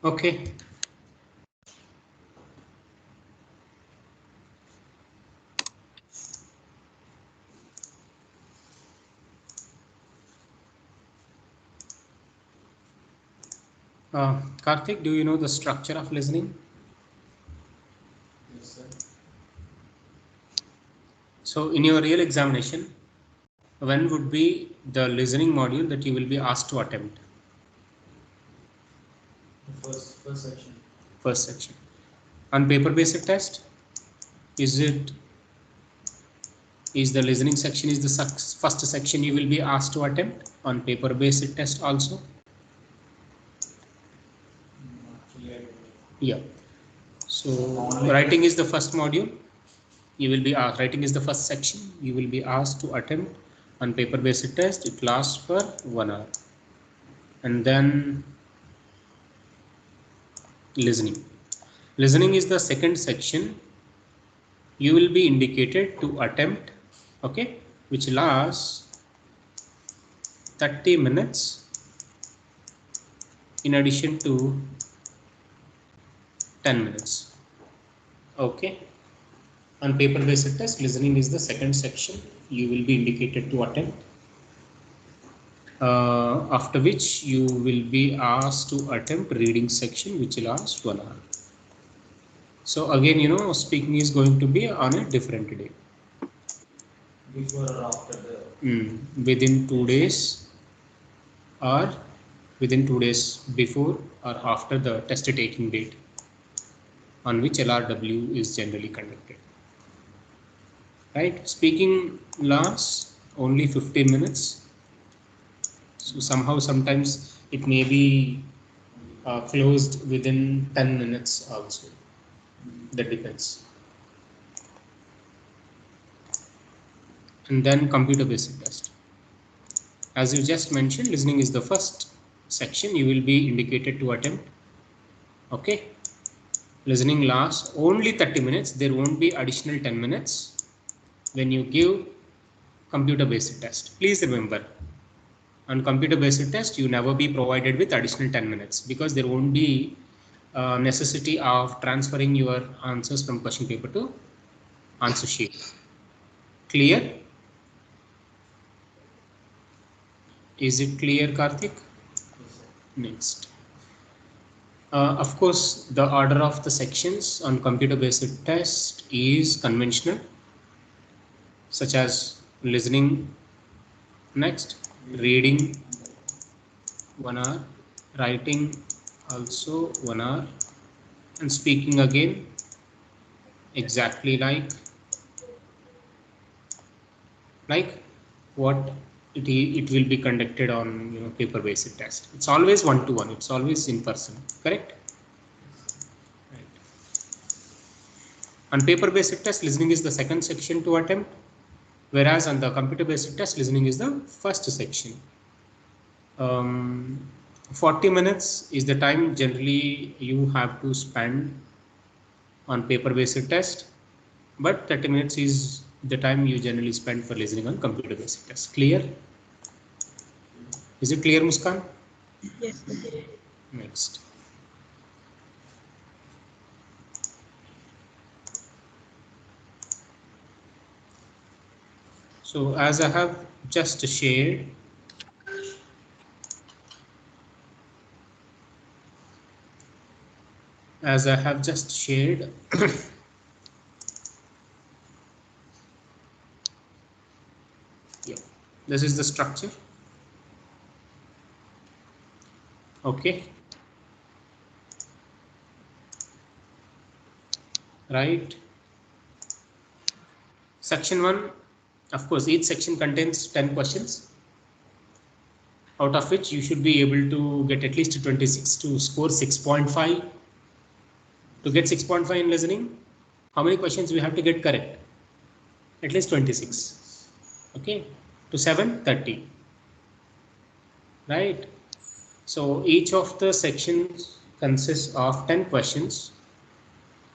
Okay. Karthik, do you know the structure of listening? Yes, sir. So in your real examination, when would be the listening module that you will be asked to attempt? The first section. First section. On paper based test, is the listening section is the first section you will be asked to attempt on paper based test also? Actually, I don't know. Yeah. So writing is the first module. You will be asked, writing is the first section. You will be asked to attempt on paper based test. It lasts for 1 hour. And then listening. Listening is the second section. You will be indicated to attempt, okay, which lasts 30 minutes in addition to 10 minutes. Okay. On paper based test, listening is the second section. You will be indicated to attempt. After which you will be asked to attempt reading section, which will last 1 hour. So again, speaking is going to be on a different day. Before or after Within 2 days, or within 2 days before or after the test taking date on which LRW is generally conducted. Right? Speaking lasts only 15 minutes. So somehow, sometimes it may be closed within 10 minutes also. That depends. And then computer based test. As you just mentioned, listening is the first section you will be indicated to attempt. Okay. Listening lasts only 30 minutes. There won't be additional 10 minutes when you give computer based test. Please remember, on computer based test, you never be provided with additional 10 minutes because there won't be necessity of transferring your answers from question paper to answer sheet. Clear? Is it clear, Karthik? Next. Of course, the order of the sections on computer based test is conventional, such as listening next, reading 1 hour, writing also 1 hour, and speaking again exactly like what it will be conducted on paper based test. It's always 1-to-1. It's always in person. Correct? Right. On paper based test, listening is the second section to attempt, whereas on the computer based test, listening is the first section. 40 minutes is the time generally you have to spend on paper based test, but 30 minutes is the time you generally spend for listening on computer based test. Clear? Is it clear, Muskan? Yes. Next. So as I have just shared, yeah, this is the structure. Okay. Right. Section 1, of course, each section contains 10 questions, out of which you should be able to get at least 26 to score 6.5. To get 6.5 in listening, how many questions we have to get correct? At least 26. Okay. To 730. Right. So each of the sections consists of 10 questions.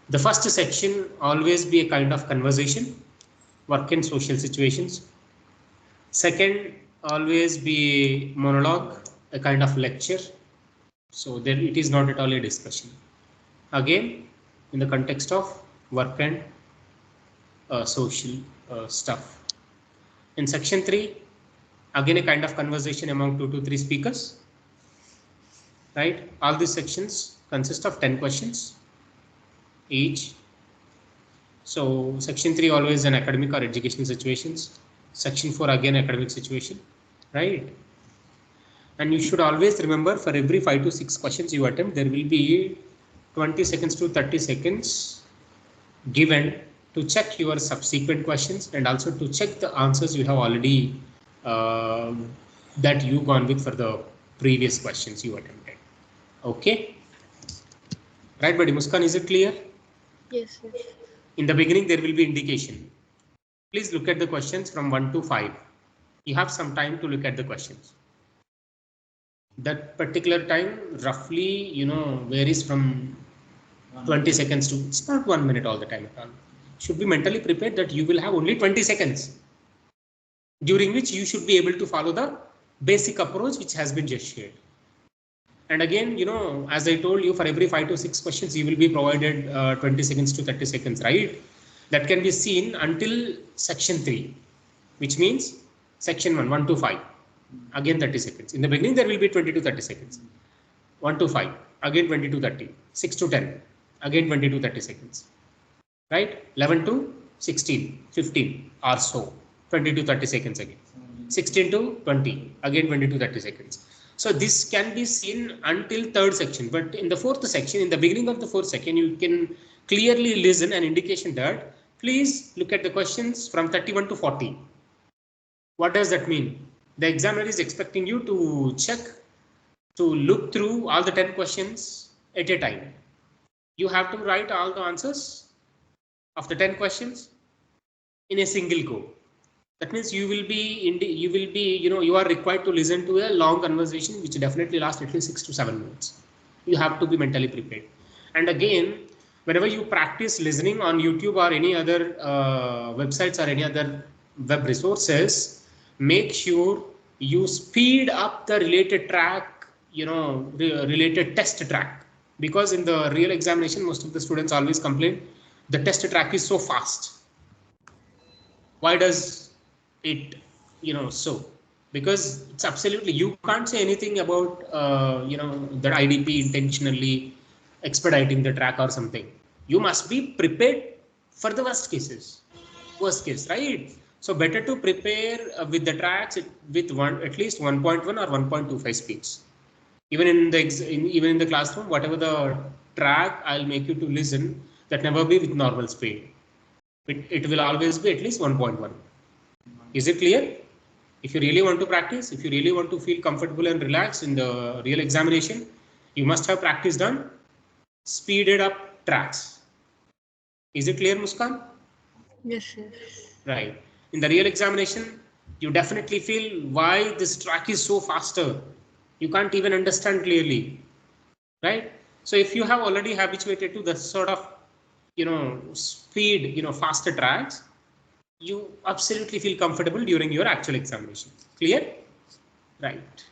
The first section always be a kind of conversation, work in social situations. Second, always be monologue, a kind of lecture. So there it is not at all a discussion. Again, in the context of work and social stuff. In section 3, again a kind of conversation among 2 to 3 speakers. Right? All these sections consist of 10 questions each. So section 3 always an academic or educational situations. Section 4 again academic situation. Right? And you should always remember, for every 5 to 6 questions you attempt, there will be 20 seconds to 30 seconds given to check your subsequent questions and also to check the answers you have already uh, that you gone with for the previous questions you attempted. Okay, right, buddy? Muskan, is it clear? Yes, yes. In the beginning there will be indication. Please look at the questions from 1 to 5. You have some time to look at the questions. That particular time roughly, varies from 20 seconds to, it's not 1 minute all the time at all. Should be mentally prepared that you will have only 20 seconds during which you should be able to follow the basic approach which has been just shared. And again, as I told you, for every 5 to 6 questions, you will be provided 20 seconds to 30 seconds, right? That can be seen until section 3, which means section 1, 1 to 5, again 30 seconds. In the beginning, there will be 20 to 30 seconds. 1 to 5, again 20 to 30, 6 to 10, again 20 to 30 seconds, right? 11 to 16, 15 or so, 20 to 30 seconds again. 16 to 20, again 20 to 30 seconds. So this can be seen until third section, but in the fourth section, in the beginning of the fourth section, you can clearly listen an indication that please look at the questions from 31 to 40. What does that mean? The examiner is expecting you to check, to look through all the 10 questions at a time. You have to write all the answers of the 10 questions in a single go. That means you are required to listen to a long conversation which definitely lasts at least 6 to 7 minutes. You have to be mentally prepared. And again, whenever you practice listening on YouTube or any other websites or any other web resources, make sure you speed up the related track, related test track, because in the real examination, most of the students always complain the test track is so fast. Why does it, so? Because it's absolutely, you can't say anything about that IDP intentionally expediting the track or something. You must be prepared for the worst case, right? So better to prepare with the tracks with at least 1.1 or 1.25 speeds. Even even in the classroom, whatever the track I'll make you to listen, that never be with normal speed. It will always be at least 1.1. Is it clear? If you really want to practice, if you really want to feel comfortable and relaxed in the real examination, you must have practice done speeded up tracks. Is it clear, Muskan? Yes, yes. Right. In the real examination, you definitely feel why this track is so faster. You can't even understand clearly, right? So if you have already habituated to the sort of, speed, faster tracks, you absolutely feel comfortable during your actual examination. Clear? Right.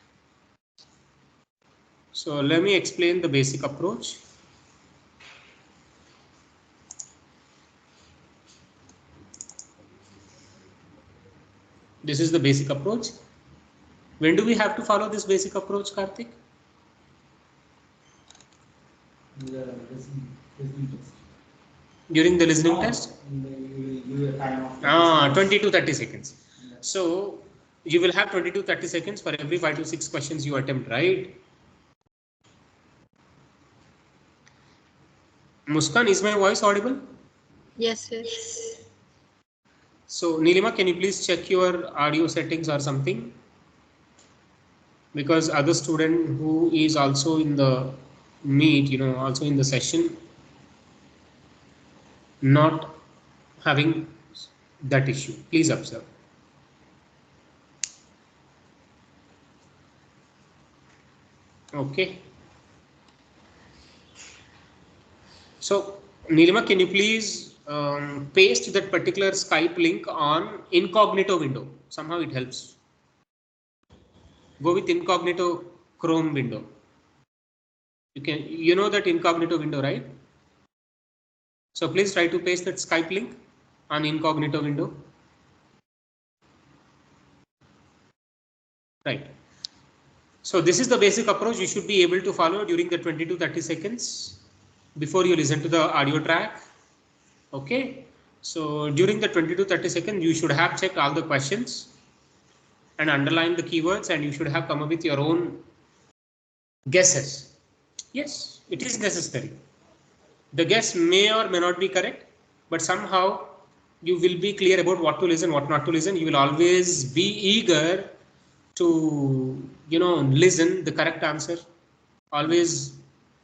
So let me explain the basic approach. This is the basic approach. When do we have to follow this basic approach, Karthik? Listening test. During the listening test? You will time of 20 to 30 seconds. Yeah. So you will have 20 to 30 seconds for every 5 to 6 questions you attempt, right? Muskan, is my voice audible? Yes, yes. So Nilima, can you please check your audio settings or something? Because other student who is also in the meet, also in the session, not having that issue. Please observe. Okay. So Nilima, can you please paste that particular Skype link on incognito window? Somehow it helps. Go with incognito Chrome window. You know that incognito window, right? So please try to paste that Skype link on incognito window. Right. So this is the basic approach you should be able to follow during the 20 to 30 seconds before you listen to the audio track. Okay. So during the 20 to 30 seconds, you should have checked all the questions and underlined the keywords, and you should have come up with your own guesses. Yes, it is necessary. The guess may or may not be correct, but somehow you will be clear about what to listen, what not to listen. You will always be eager to, listen the correct answer. Always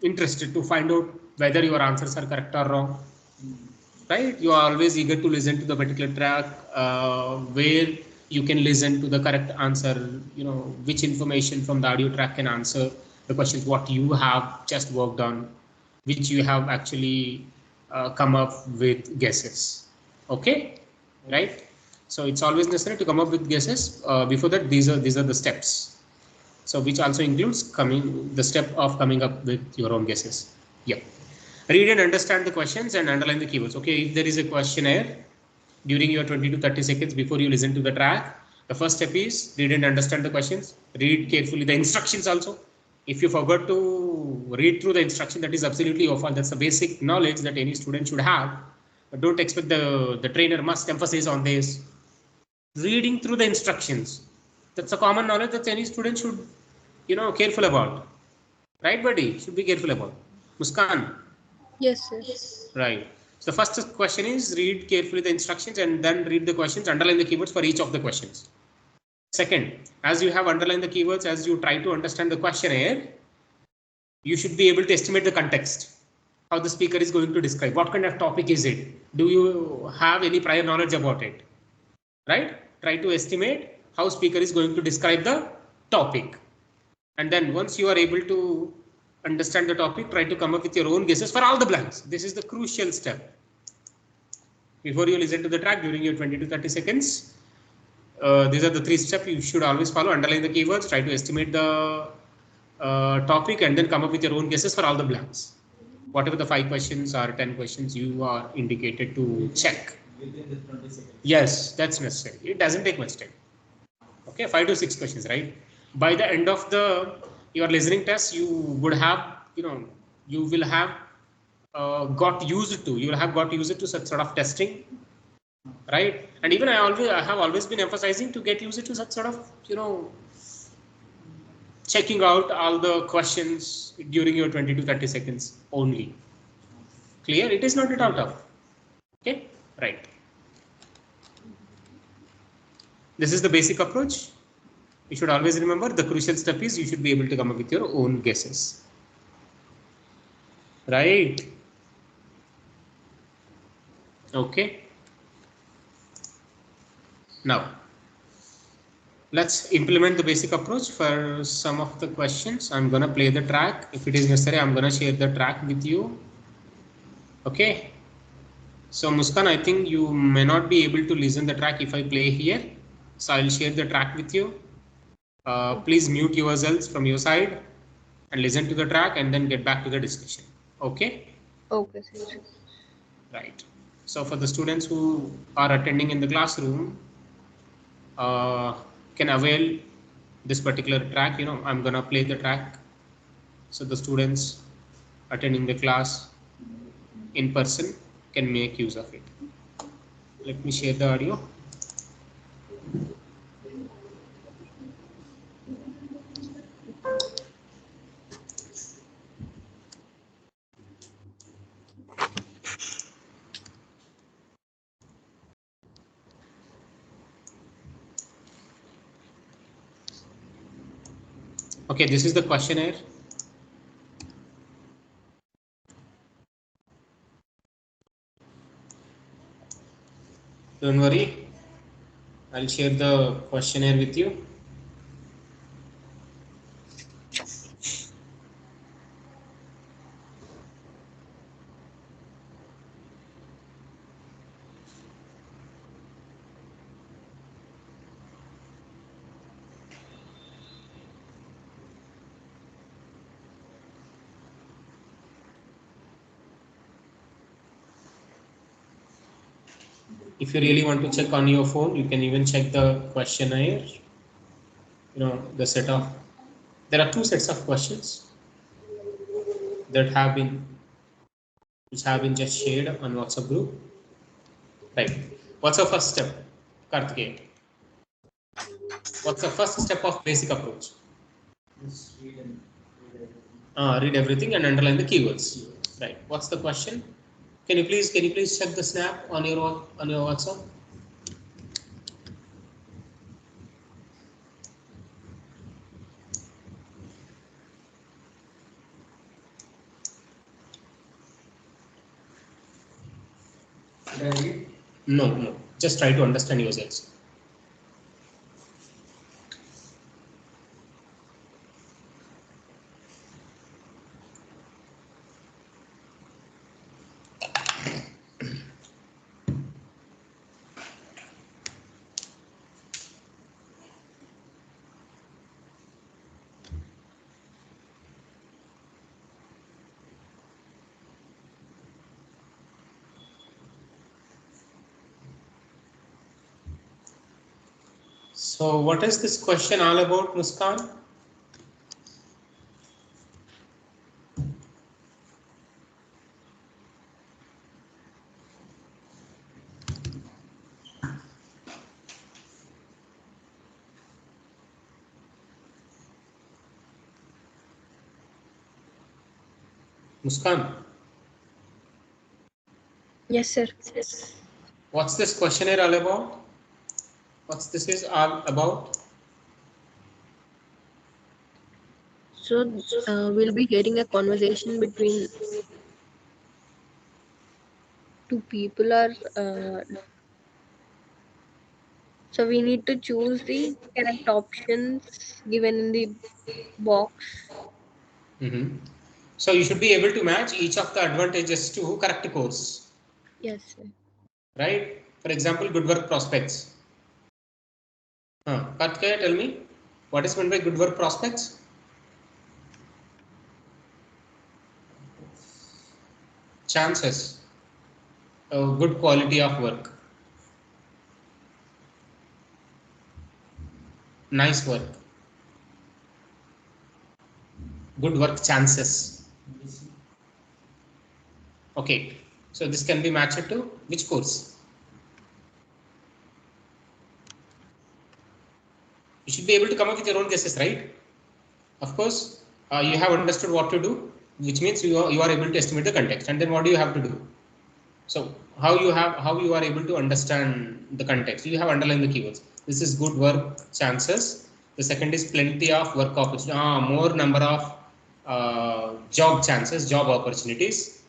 interested to find out whether your answers are correct or wrong. Right? You are always eager to listen to the particular track where you can listen to the correct answer, which information from the audio track can answer the questions what you have just worked on, which you have actually come up with guesses. Okay, right? So it's always necessary to come up with guesses. Before that, these are the steps. So which also includes the step of coming up with your own guesses. Yeah. Read and understand the questions and underline the keywords. Okay, if there is a questionnaire during your 20 to 30 seconds before you listen to the track, the first step is read and understand the questions. Read carefully the instructions also. If you forgot to read through the instruction, that is absolutely your fault. That's the basic knowledge that any student should have. But don't expect the trainer must emphasize on this. Reading through the instructions. That's a common knowledge that any student should, careful about. Right, buddy? Should be careful about. Muskan. Yes, yes. Right. So the first question is read carefully the instructions and then read the questions, underline the keywords for each of the questions. Second, as you have underlined the keywords, as you try to understand the questionnaire, you should be able to estimate the context, how the speaker is going to describe, what kind of topic is it, do you have any prior knowledge about it, right? Try to estimate how speaker is going to describe the topic. And then once you are able to understand the topic, try to come up with your own guesses for all the blanks. This is the crucial step. Before you listen to the track during your 20 to 30 seconds, these are the three steps you should always follow. Underline the keywords, try to estimate the topic, and then come up with your own guesses for all the blanks. Whatever the 5 questions or 10 questions you are indicated to check. Within the 20 seconds. Yes, that's necessary. It doesn't take much time. Okay, 5 to 6 questions, right? By the end of your listening test, you would have, you will have you will have got used to such sort of testing, right? And even I have always been emphasizing to get used to such sort of, checking out all the questions during your 20 to 30 seconds only. Clear? It is not at all tough. Okay, right. This is the basic approach. You should always remember the crucial step is you should be able to come up with your own guesses. Right. Okay. Now, let's implement the basic approach for some of the questions. I'm going to play the track. If it is necessary, I'm going to share the track with you. Okay. So Muskan, I think you may not be able to listen the track if I play here. So I'll share the track with you. Please mute yourselves from your side and listen to the track and then get back to the discussion. Okay. Okay, sir. Right. So for the students who are attending in the classroom, can avail this particular track. I'm gonna play the track so the students attending the class in person can make use of it. Let me share the audio. Okay, this is the questionnaire. Don't worry, I'll share the questionnaire with you. If you really want to check on your phone, you can even check the questionnaire. The set of, there are two sets of questions that have been, which have been just shared on WhatsApp group. Right. What's the first step, Karthikeya? What's the first step of basic approach? Just read and read everything. Read everything and underline the keywords. Right. What's the question? Can you please check the snap on your WhatsApp? Should I read? No. Just try to understand yourselves. So what is this question all about, Muskan? Muskan, Yes, sir. what's this questionnaire all about? What's this is all about? So we'll be getting a conversation between two people, or so we need to choose the correct options given in the box. So you should be able to match each of the advantages to correct course, Yes, sir. right? For example, good work prospects. Karthikeya, tell me, what is meant by good work prospects? Chances, good quality of work, nice work, good work chances. Okay, so this can be matched to which course? You should be able to come up with your own guesses, right? Of course, you have understood what to do, which means you are able to estimate the context. And then what do you have to do? So how you are able to understand the context? You have underlined the keywords. This is good work chances. The second is plenty of work opportunity. More number of job chances, job opportunities.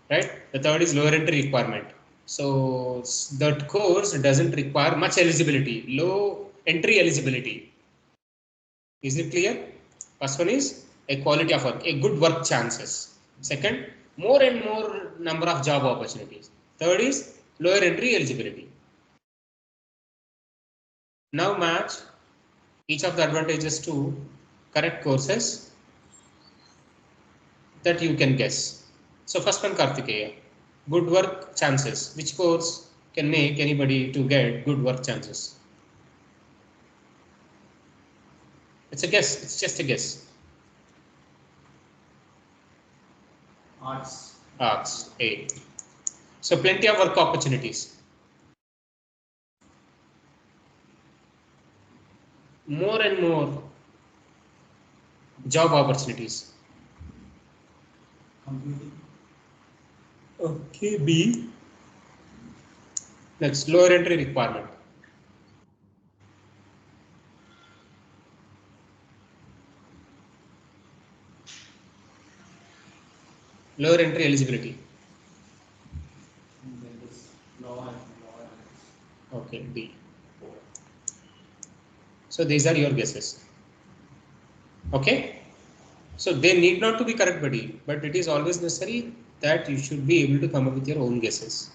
Right. The third is lower entry requirement. So that course doesn't require much eligibility, low entry eligibility. Is it clear? First one is a quality of work, a good work chances. Second, more and more number of job opportunities. Third is lower entry eligibility. Now match each of the advantages to correct courses that you can guess. So first one, Karthikeya, good work chances. Which course can make anybody to get good work chances? It's a guess. It's just a guess. Arts. Arts, A. So plenty of work opportunities. More and more job opportunities. Computing. Okay, B. Next, lower entry requirement. Lower entry eligibility. And then this law and law. Okay, B. So these are your guesses. Okay. So they need not to be correct, buddy, but it is always necessary that you should be able to come up with your own guesses.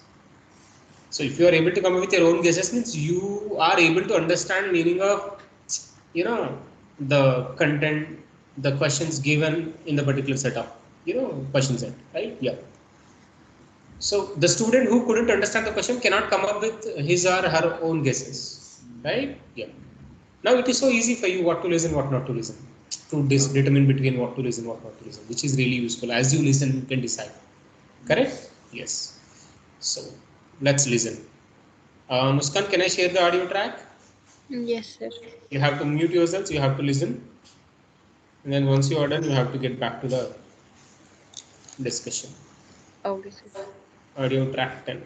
So if you are able to come up with your own guesses, means you are able to understand meaning of, the content, the questions given in the particular set of, question set, right? Yeah. So the student who couldn't understand the question cannot come up with his or her own guesses, right? Yeah. Now it is so easy for you what to listen, what not to listen, to determine between what to listen, what not to listen, which is really useful. As you listen, you can decide. Correct? Yes. So let's listen. Muskan, can I share the audio track? Yes, sir. You have to mute yourselves, you have to listen. And then once you are done, you have to get back to the discussion. Okay, sir. Audio track 10.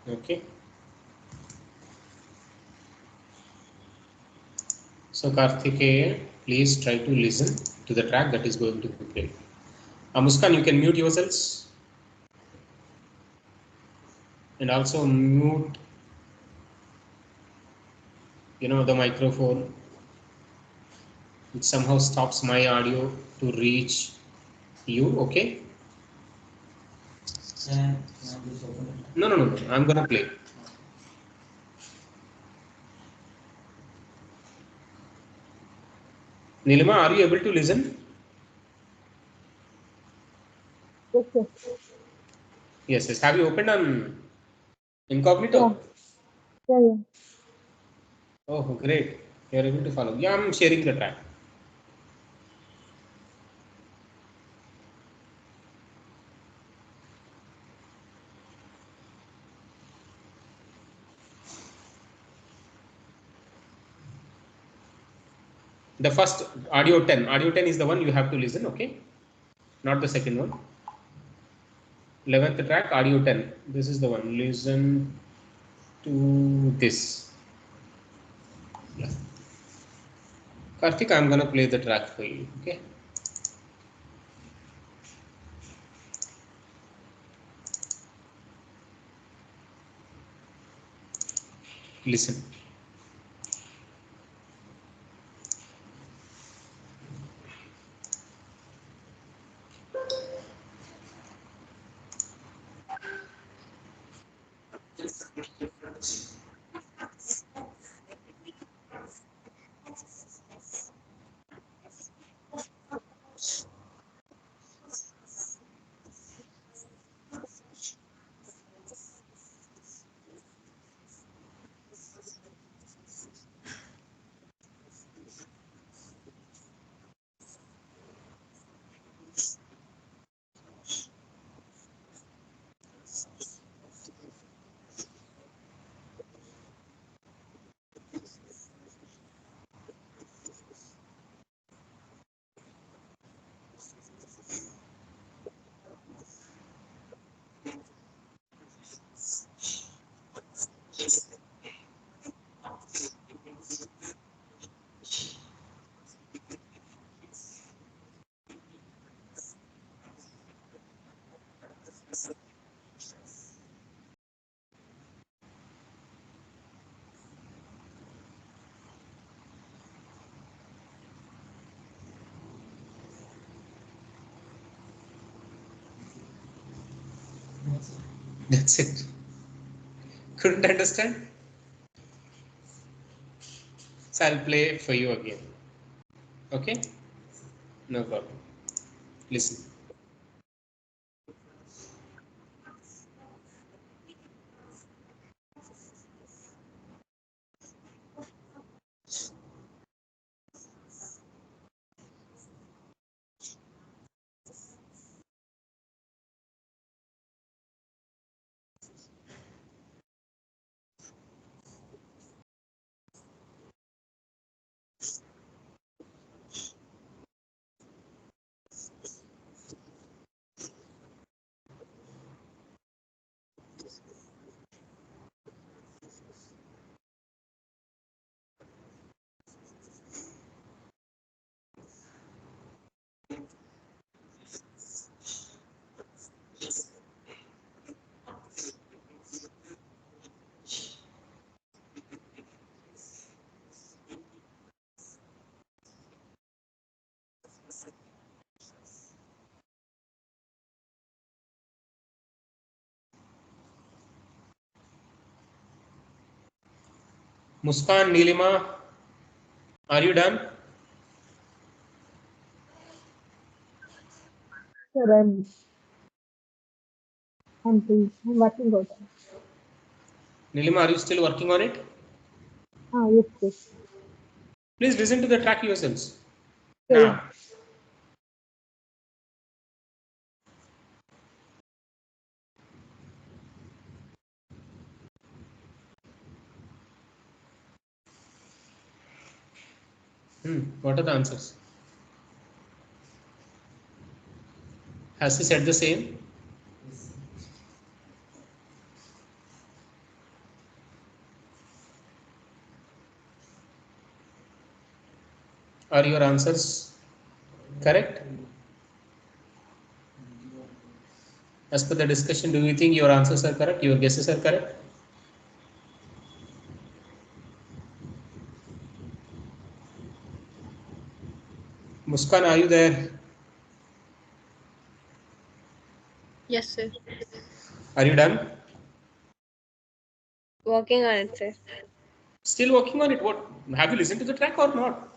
Okay. So Karthikeya, please try to listen to the track that is going to be played. Muskan, you can mute yourselves and also mute, the microphone, which somehow stops my audio to reach you. Okay? Can I just open it? No, no, no, no. I'm gonna play. Nilima, are you able to listen? Yes, sir. Yes, yes. Have you opened on Yeah, incognito? yeah, yeah. Oh, great. You are able to follow. Yeah, I'm sharing the track. The first audio 10. Audio 10 is the one you have to listen, okay? Not the second one. 11th track, audio 10. This is the one. Listen to this. Yeah. Karthik, I'm gonna play the track for you, okay? Listen. That's it. Couldn't understand? So I'll play for you again. Okay? No problem. Listen. Muskan, Nilima, are you done? Sir, I'm working out. Nilima, are you still working on it? Yes, yes. Please listen to the track yourselves. Yeah, yeah. Now, what are the answers? Has he said the same? Are your answers correct? As per the discussion, do you think your answers are correct? Your guesses are correct? Muskan, are you there? Yes, sir. Are you done? Working on it, sir. Still working on it. What have you listened to the track or not?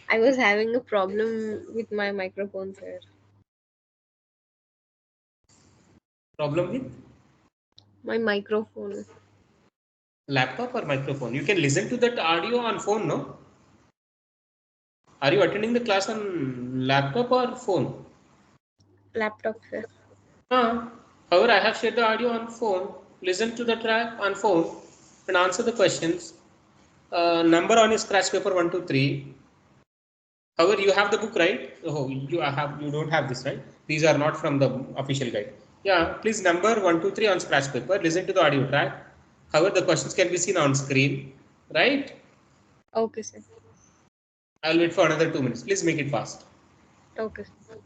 I was having a problem with my microphone, sir. Problem with My microphone. laptop or microphone? You can listen to that audio on phone, no? Are you attending the class on laptop or phone? Laptop, sir. However, I have shared the audio on phone. Listen to the track on phone and answer the questions. Number on your scratch paper 1 2 3. However, you have the book, right? Oh, you don't have this, right? These are not from the official guide. Yeah, please number 1 2 3 on scratch paper. Listen to the audio track. However, the questions can be seen on screen, right? Okay, sir. I'll wait for another 2 minutes. Please make it fast. Okay, sir.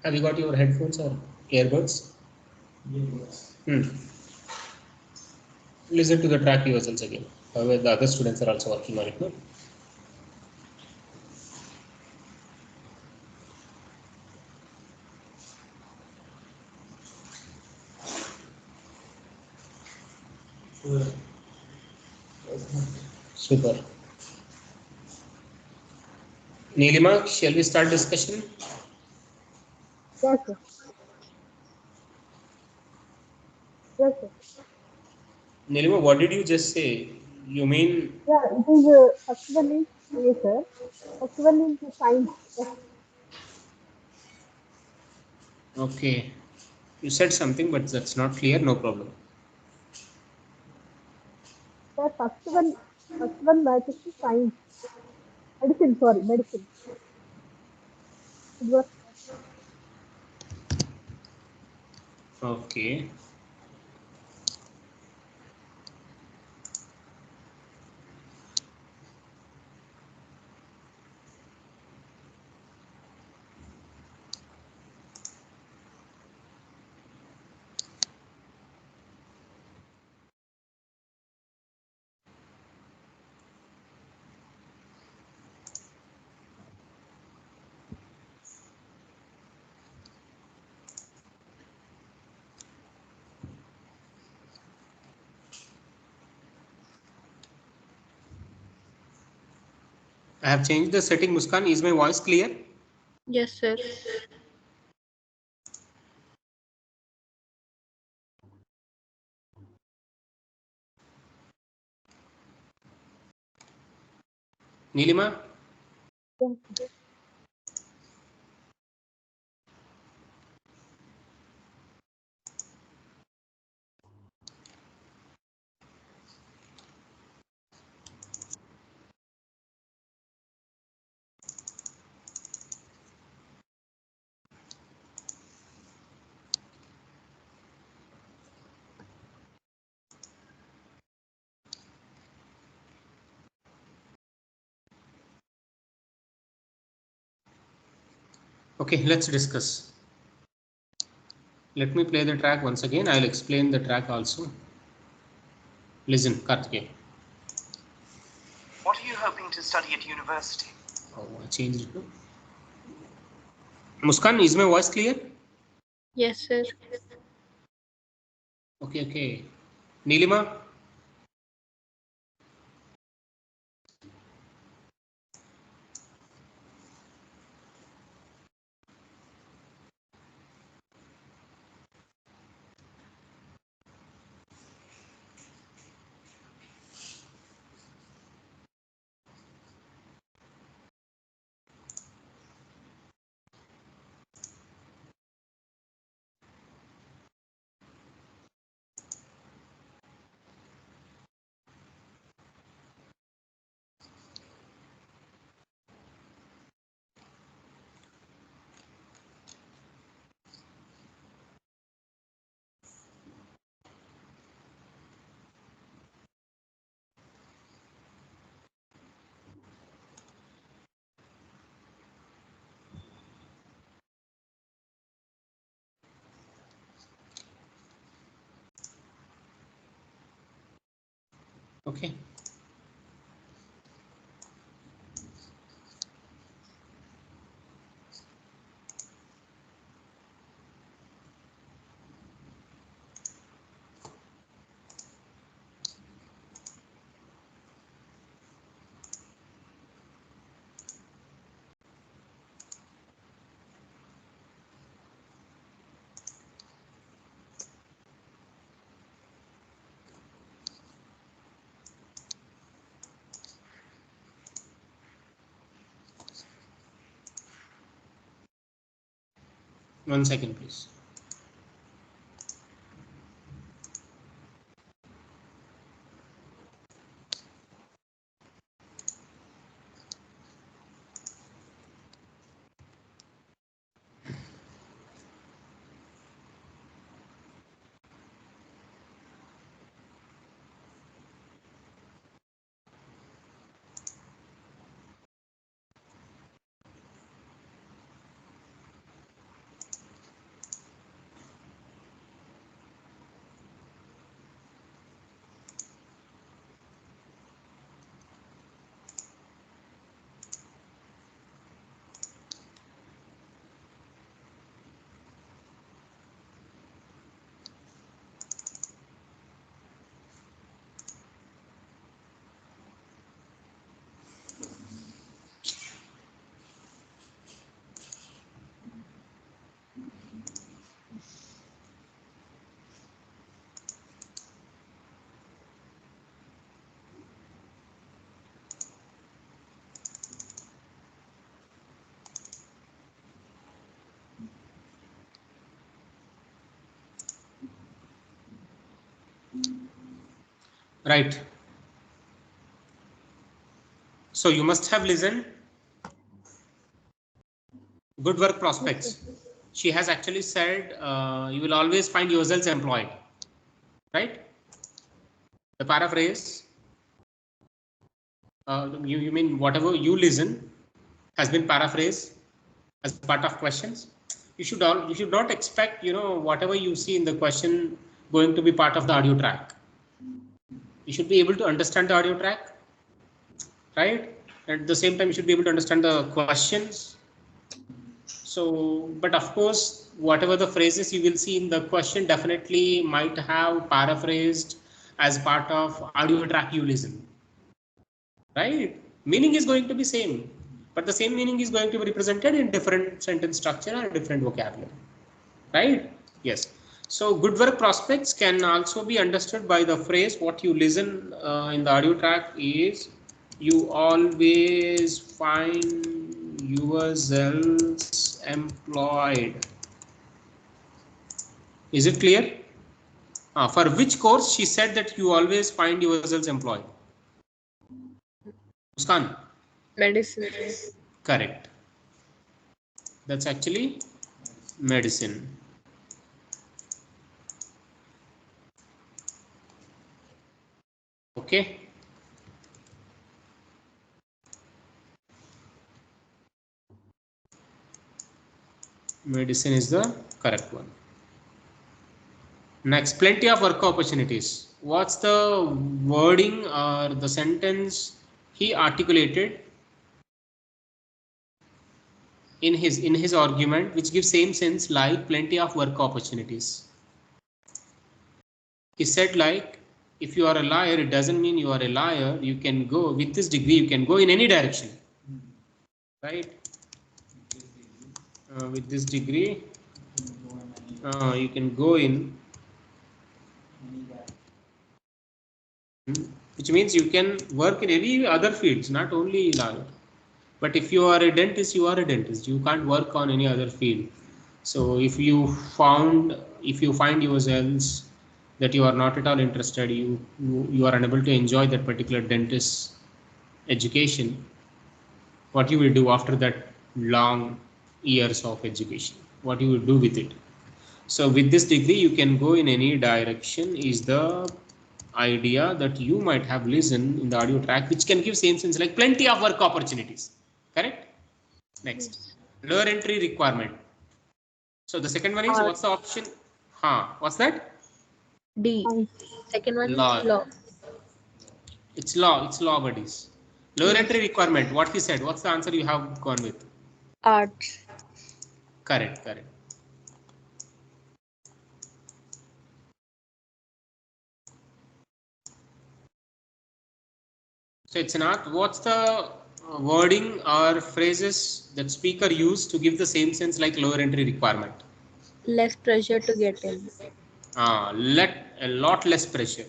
Have you got your headphones or earbuds? Hmm. Listen to the track yourselves again. However, the other students are also working on it. No? Super. Nilima, shall we start discussion? Yes, sir. Yes, sir. Nilima, what did you just say? You mean Yeah, it is first one is A, sir. First one is science. Yes, okay? You said something, but that's not clear. No problem. sir. First one matches to science. Medicine, sorry, medicine. It was Okay. I have changed the setting. Muskan, is my voice clear? Yes, sir. Nilima, yes, okay, let's discuss. Let me play the track once again. I'll explain the track also. Listen, Karthikeya. What are you hoping to study at university? Oh, I changed it. No? Muskan, is my voice clear? Yes, sir. Okay, okay. Nilima? Okay. One second, please. Right. So you must have listened. Good work prospects. She has actually said you will always find yourselves employed. Right? The paraphrase, you mean whatever you listen has been paraphrased as part of questions. You should not expect, whatever you see in the question going to be part of the audio track. You should be able to understand the audio track, right? At the same time, you should be able to understand the questions. So, but of course, whatever the phrases you will see in the question definitely might have paraphrased as part of audio track you listen, right? Meaning is going to be same, but the same meaning is going to be represented in different sentence structure and different vocabulary, right? Yes. So good work prospects can also be understood by the phrase what you listen in the audio track is you always find yourselves employed. Is it clear? For which course she said that you always find yourselves employed? Muskan? Medicine. Correct. That's actually medicine. Okay. Medicine is the correct one. Next, plenty of work opportunities. What's the wording or the sentence he articulated in his argument which gives same sense like plenty of work opportunities? He said like, if you are a liar, it doesn't mean you are a liar. You can go with this degree, you can go in any direction, right? With this degree, you can go in, which means you can work in any other fields, not only lawyer. But if you are a dentist, you are a dentist. You can't work on any other field. So if you find yourselves that you are not at all interested, you are unable to enjoy that particular dentist education, what you will do after that long years of education? What you will do with it? So with this degree, you can go in any direction is the idea that you might have listened in the audio track, which can give same sense like plenty of work opportunities. Correct? Next, Yes. lower entry requirement. So the second one is Or what's the option? What's that? D. Science. Second one is Law. law. It's law. It's law, buddies. Lower entry Yes. requirement. What he said. What's the answer you have gone with? Arts. Correct. Correct. So it's not. What's the wording or phrases that speaker used to give the same sense like lower entry requirement? Less pressure to get in. Let a lot less pressure.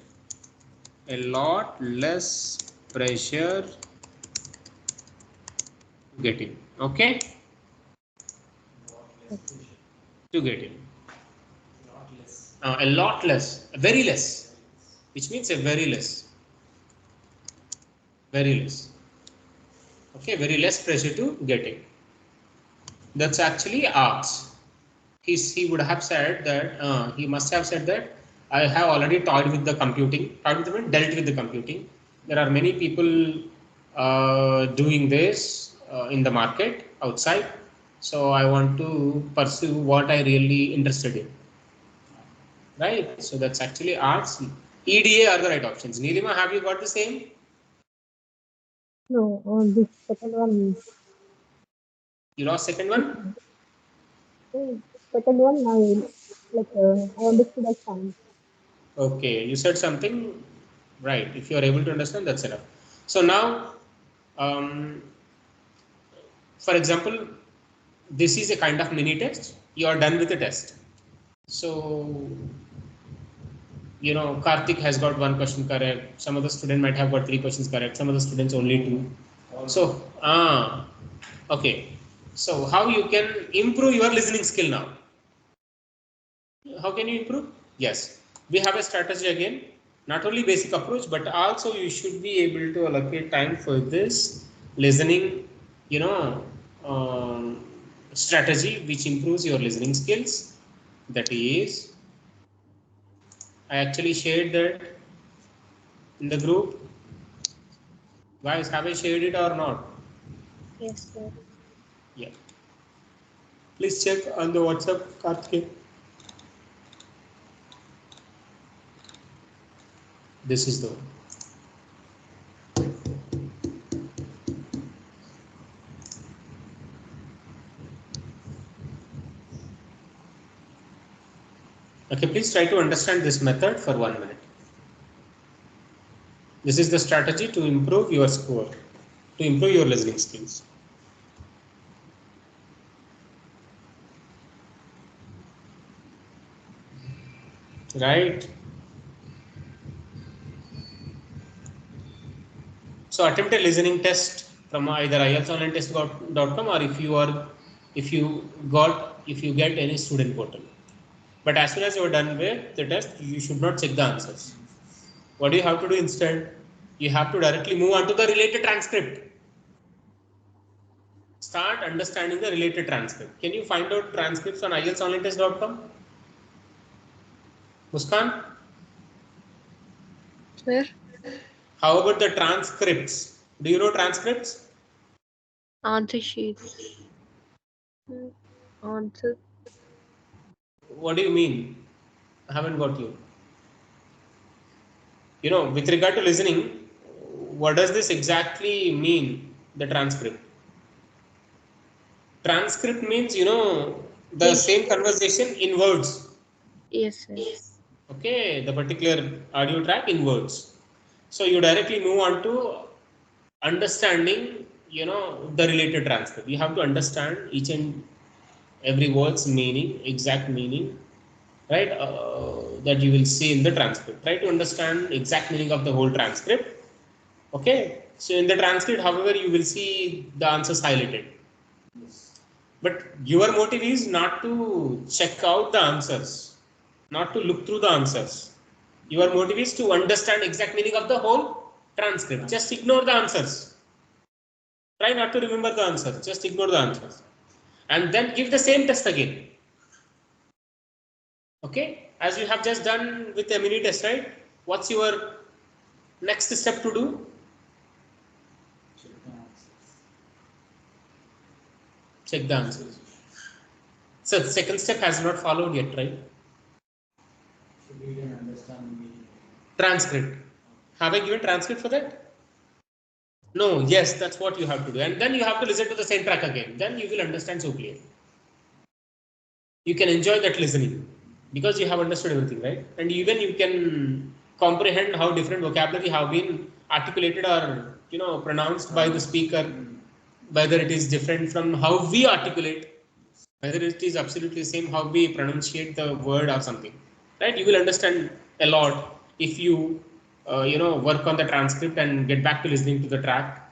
A lot less pressure to get in. Okay, to get in. A lot less, very less, which means a very less. Okay, very less pressure to get in. That's actually arts. He would have said that he must have said that I have already toyed with the computing, dealt with the computing. There are many people doing this in the market outside, so I want to pursue what I really interested in, right? So that's actually arts. EDA are the right options. Neelima, have you got the same? No, this second one. You lost second This, one. second one, I understood as science. Okay, you said something right. If you are able to understand, that's enough. So now, um, for example, this is a kind of mini test. You are done with the test. So, Karthik has got one question correct. Some of the student might have got three questions correct. Some of the students only two. So, okay. So, how you can improve your listening skill now? How can you improve? Yes, we have a strategy again. Not only basic approach, but also you should be able to allocate time for this listening, you know, strategy which improves your listening skills. That is, I actually shared that in the group. Guys, have I shared it or not? Yes, sir. Yeah. Please check on the WhatsApp, Karthik. This is the one. Okay, please try to understand this method for 1 minute. This is the strategy to improve your score, to improve your listening skills. Right? So attempt a listening test from either ieltsonlinetest.com or if you get any student portal. But as soon as you are done with the test, you should not check the answers. What do you have to do instead? You have to directly move on to the related transcript. Start understanding the related transcript. Can you find out transcripts on ieltsonlinetest.com? Muskan, Sir, how about the transcripts? Do you know transcripts? answer sheets. Answer. What do you mean? I haven't got you. With regard to listening, what does this exactly mean, the transcript? Transcript means, the Yes. same conversation in words. Yes, sir. Okay, the particular audio track in words. So you directly move on to understanding, the related transcript. You have to understand each and every word's meaning, exact meaning, right? That you will see in the transcript. Try to understand exact meaning of the whole transcript. Okay. So in the transcript, however, you will see the answers highlighted. But your motive is not to check out the answers, not to look through the answers. Your motive is to understand exact meaning of the whole transcript. Just ignore the answers. Try not to remember the answers. Just ignore the answers. And then give the same test again. Okay? As you have just done with a mini test, right? What's your next step to do? Check the answers. So the second step has not followed yet, right? Transcript. Have I given transcript for that? No, yes, that's what you have to do. And then you have to listen to the same track again. Then you will understand so clearly. You can enjoy that listening because you have understood everything, right? And even you can comprehend how different vocabulary have been articulated or pronounced by the speaker, whether it is different from how we articulate, whether it is absolutely the same how we pronunciate the word or something, right? You will understand a lot if you work on the transcript and get back to listening to the track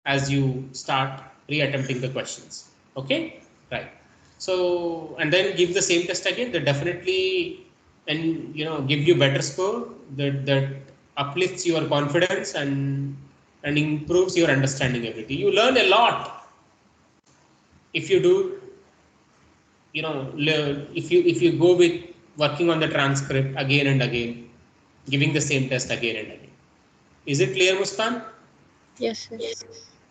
as you start re-attempting the questions. Okay, right. So and then give the same test again. That definitely and give you better score. That uplifts your confidence and improves your understanding ability. You learn a lot if you do if you go with working on the transcript again and again, giving the same test again and again. Is it clear, Muskan? Yes, sir.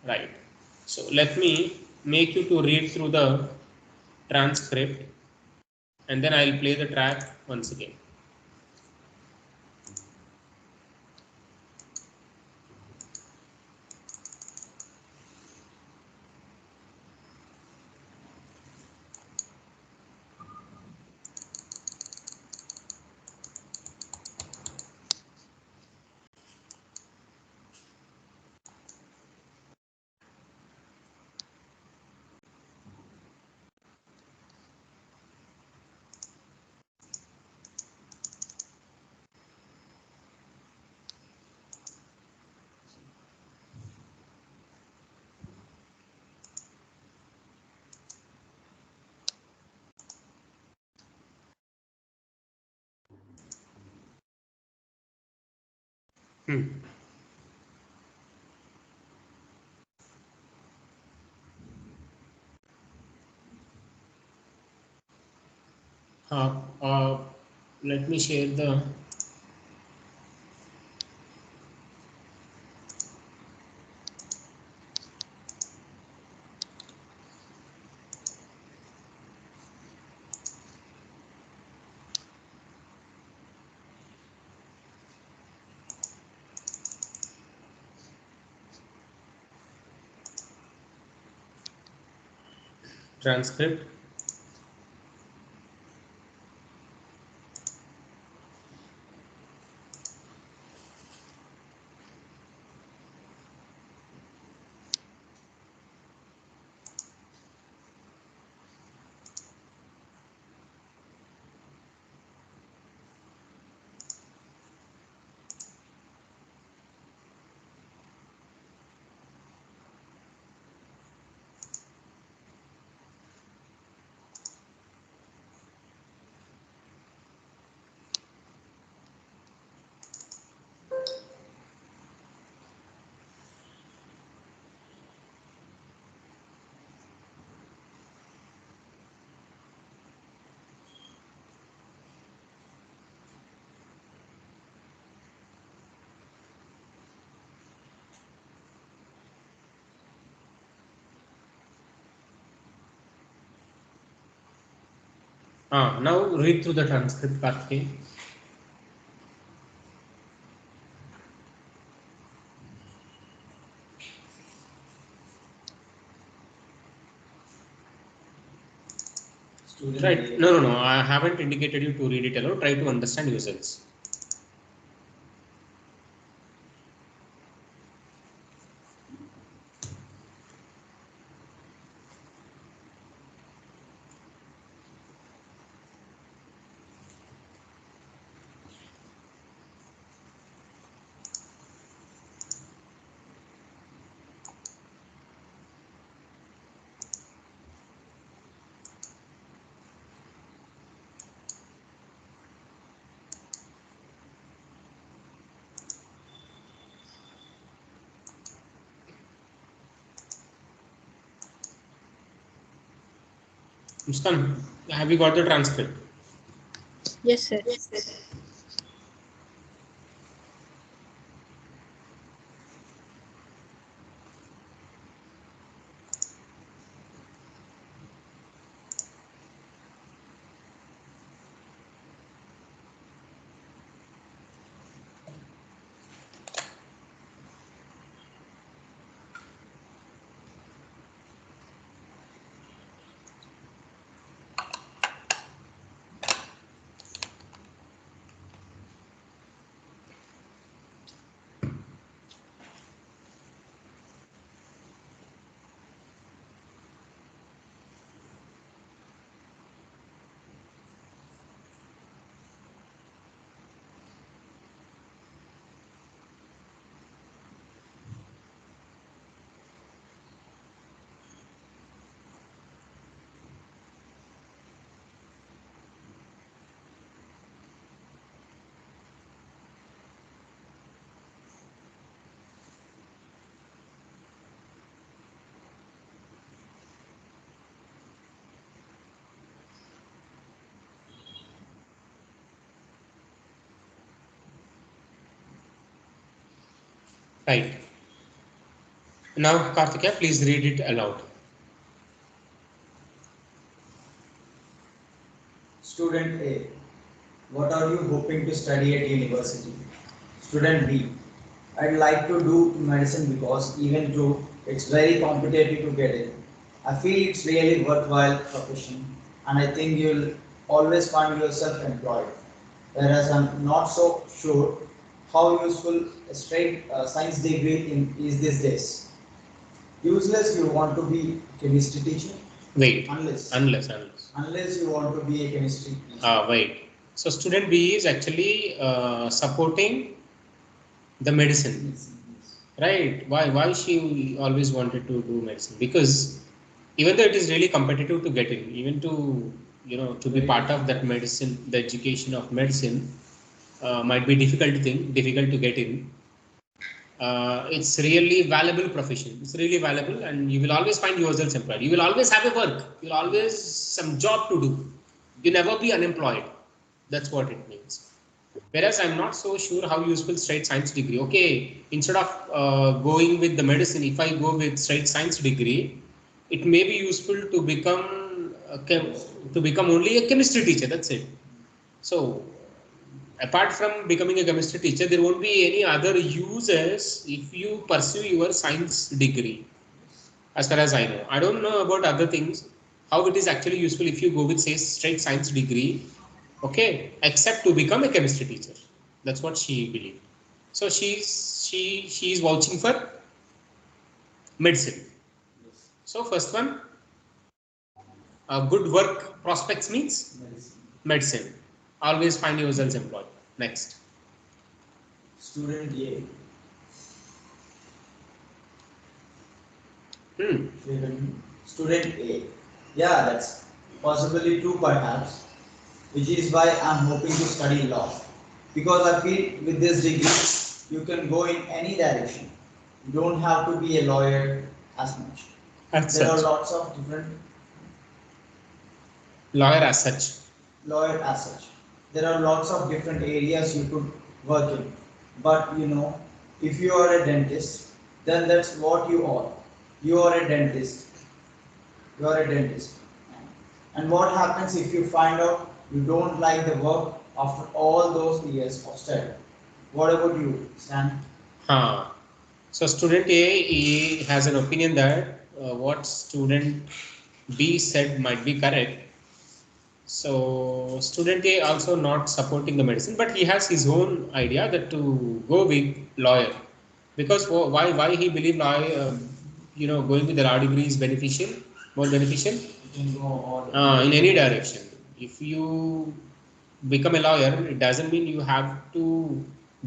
Right. So let me make you to read through the transcript and then I'll play the track once again. Hmm. Uh, uh, Let me share the transcript. Now read through the transcript, Karthikeyan. Right. No, no, no. I haven't indicated you to read it alone. Try to understand yourselves. Muskan, have you got the transcript? Yes, sir. Right. Now, Karthikeya, please read it aloud. Student A. What are you hoping to study at university? Student B. I'd like to do medicine because even though it's very competitive to get in, I feel it's really worthwhile profession and I think you'll always find yourself employed. Whereas I'm not so sure how useful a straight science degree is these days. Useless you want to be chemistry teacher? Wait. Unless. Unless you want to be a chemistry teacher. Wait. So student B is actually supporting the medicine, right? Why she always wanted to do medicine? Because even though it is really competitive to get in, even to to be part of that medicine, the education of medicine might be difficult to get in. It's really valuable profession. It's really valuable, and you will always find yourself employed. You will always have a work. You'll always some job to do. You never be unemployed. That's what it means. Whereas I'm not so sure how useful straight science degree. Okay, instead of going with the medicine, if I go with straight science degree, it may be useful to become only a chemistry teacher. That's it. So apart from becoming a chemistry teacher, there won't be any other uses if you pursue your science degree. As far as I know, I don't know about other things, how it is actually useful if you go with say straight science degree, okay, except to become a chemistry teacher. That's what she believed. So she is vouching for medicine. So first one, good work prospects means medicine. Always find yourselves employed. Next. Student A. Hmm. Student A. Yeah, that's possibly true perhaps, which is why I'm hoping to study law. Because I feel with this degree, you can go in any direction. You don't have to be a lawyer as much. As There are such. lots of different Lawyer as such. lawyer as such. There are lots of different areas you could work in. But if you are a dentist, then that's what you are. You are a dentist. You are a dentist. And what happens if you find out you don't like the work after all those years of study? What about you, Stan? So student A he has an opinion that what student B said might be correct. So student A also not supporting the medicine, but he has his own idea that to go with lawyer, because why he believe lawyer, going with the law degree is beneficial, more beneficial You can go all in any direction. If you become a lawyer, it doesn't mean you have to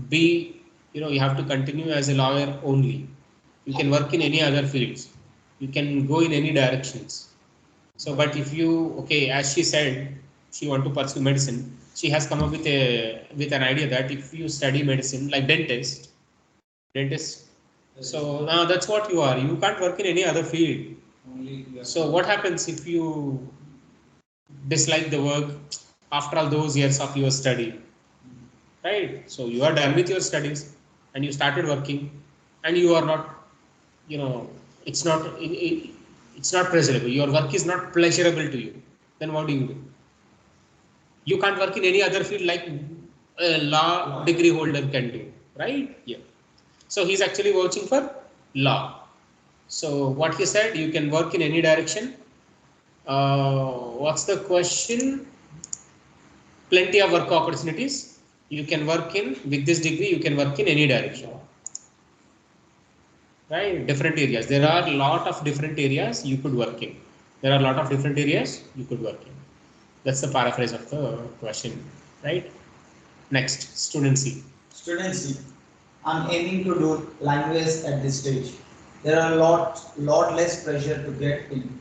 be, you have to continue as a lawyer only. You can work in any other fields. You can go in any directions. So, but if you, okay, as she said, she want to pursue medicine. She has come up with an idea that if you study medicine, like dentist. So now that's what you are. You can't work in any other field. So what happens if you dislike the work after all those years of your study, right? So you are done with your studies and you started working, and you are not, you know, it's not pleasurable. Your work is not pleasurable to you. Then what do? You can't work in any other field like a law degree holder can do, right? Yeah. So he's actually working for law. So what he said, you can work in any direction. What's the question? Plenty of work opportunities. You can work in, with this degree, you can work in any direction, right? Different areas. There are a lot of different areas you could work in. There are a lot of different areas you could work in. That's the paraphrase of the question, right? Next, student C. Student C. I'm aiming to do language at this stage. There are lot less pressure to get in,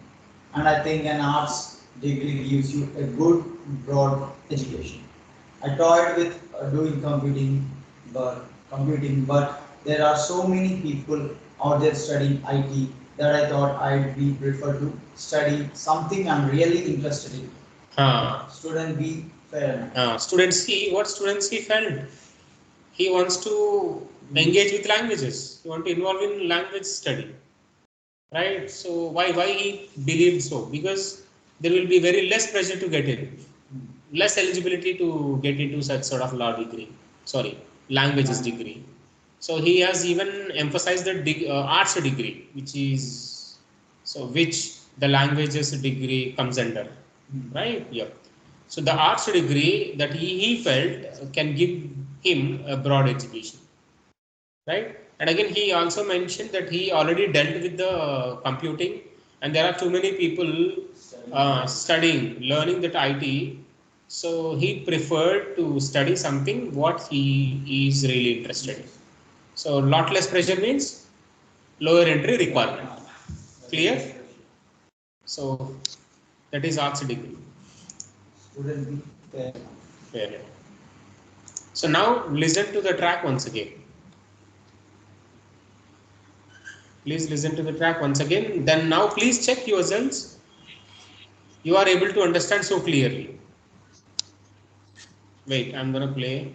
and I think an arts degree gives you a good broad education. I toyed with doing computing, but there are so many people out there studying IT that I thought I'd be prefer to study something I'm really interested in. Student B, fair enough. Student C, what student C felt? He wants to engage with languages. He want to involve in language study, right? So why he believed so? Because there will be very less pressure to get in, less eligibility to get into such sort of law degree. Sorry, languages degree. So he has even emphasized the arts degree, which is which the languages degree comes under, right? Yeah. So the arts degree that he felt can give him a broad education, right? And again, he also mentioned that he already dealt with the computing, and there are too many people studying, learning that IT. So he preferred to study something what he is really interested in. So lot less pressure means lower entry requirement. Clear? So that is arts degree. Student B, fair enough. Fair enough. So now listen to the track once again. Please listen to the track once again. Then now please check yourselves. You are able to understand so clearly. Wait, I'm gonna play.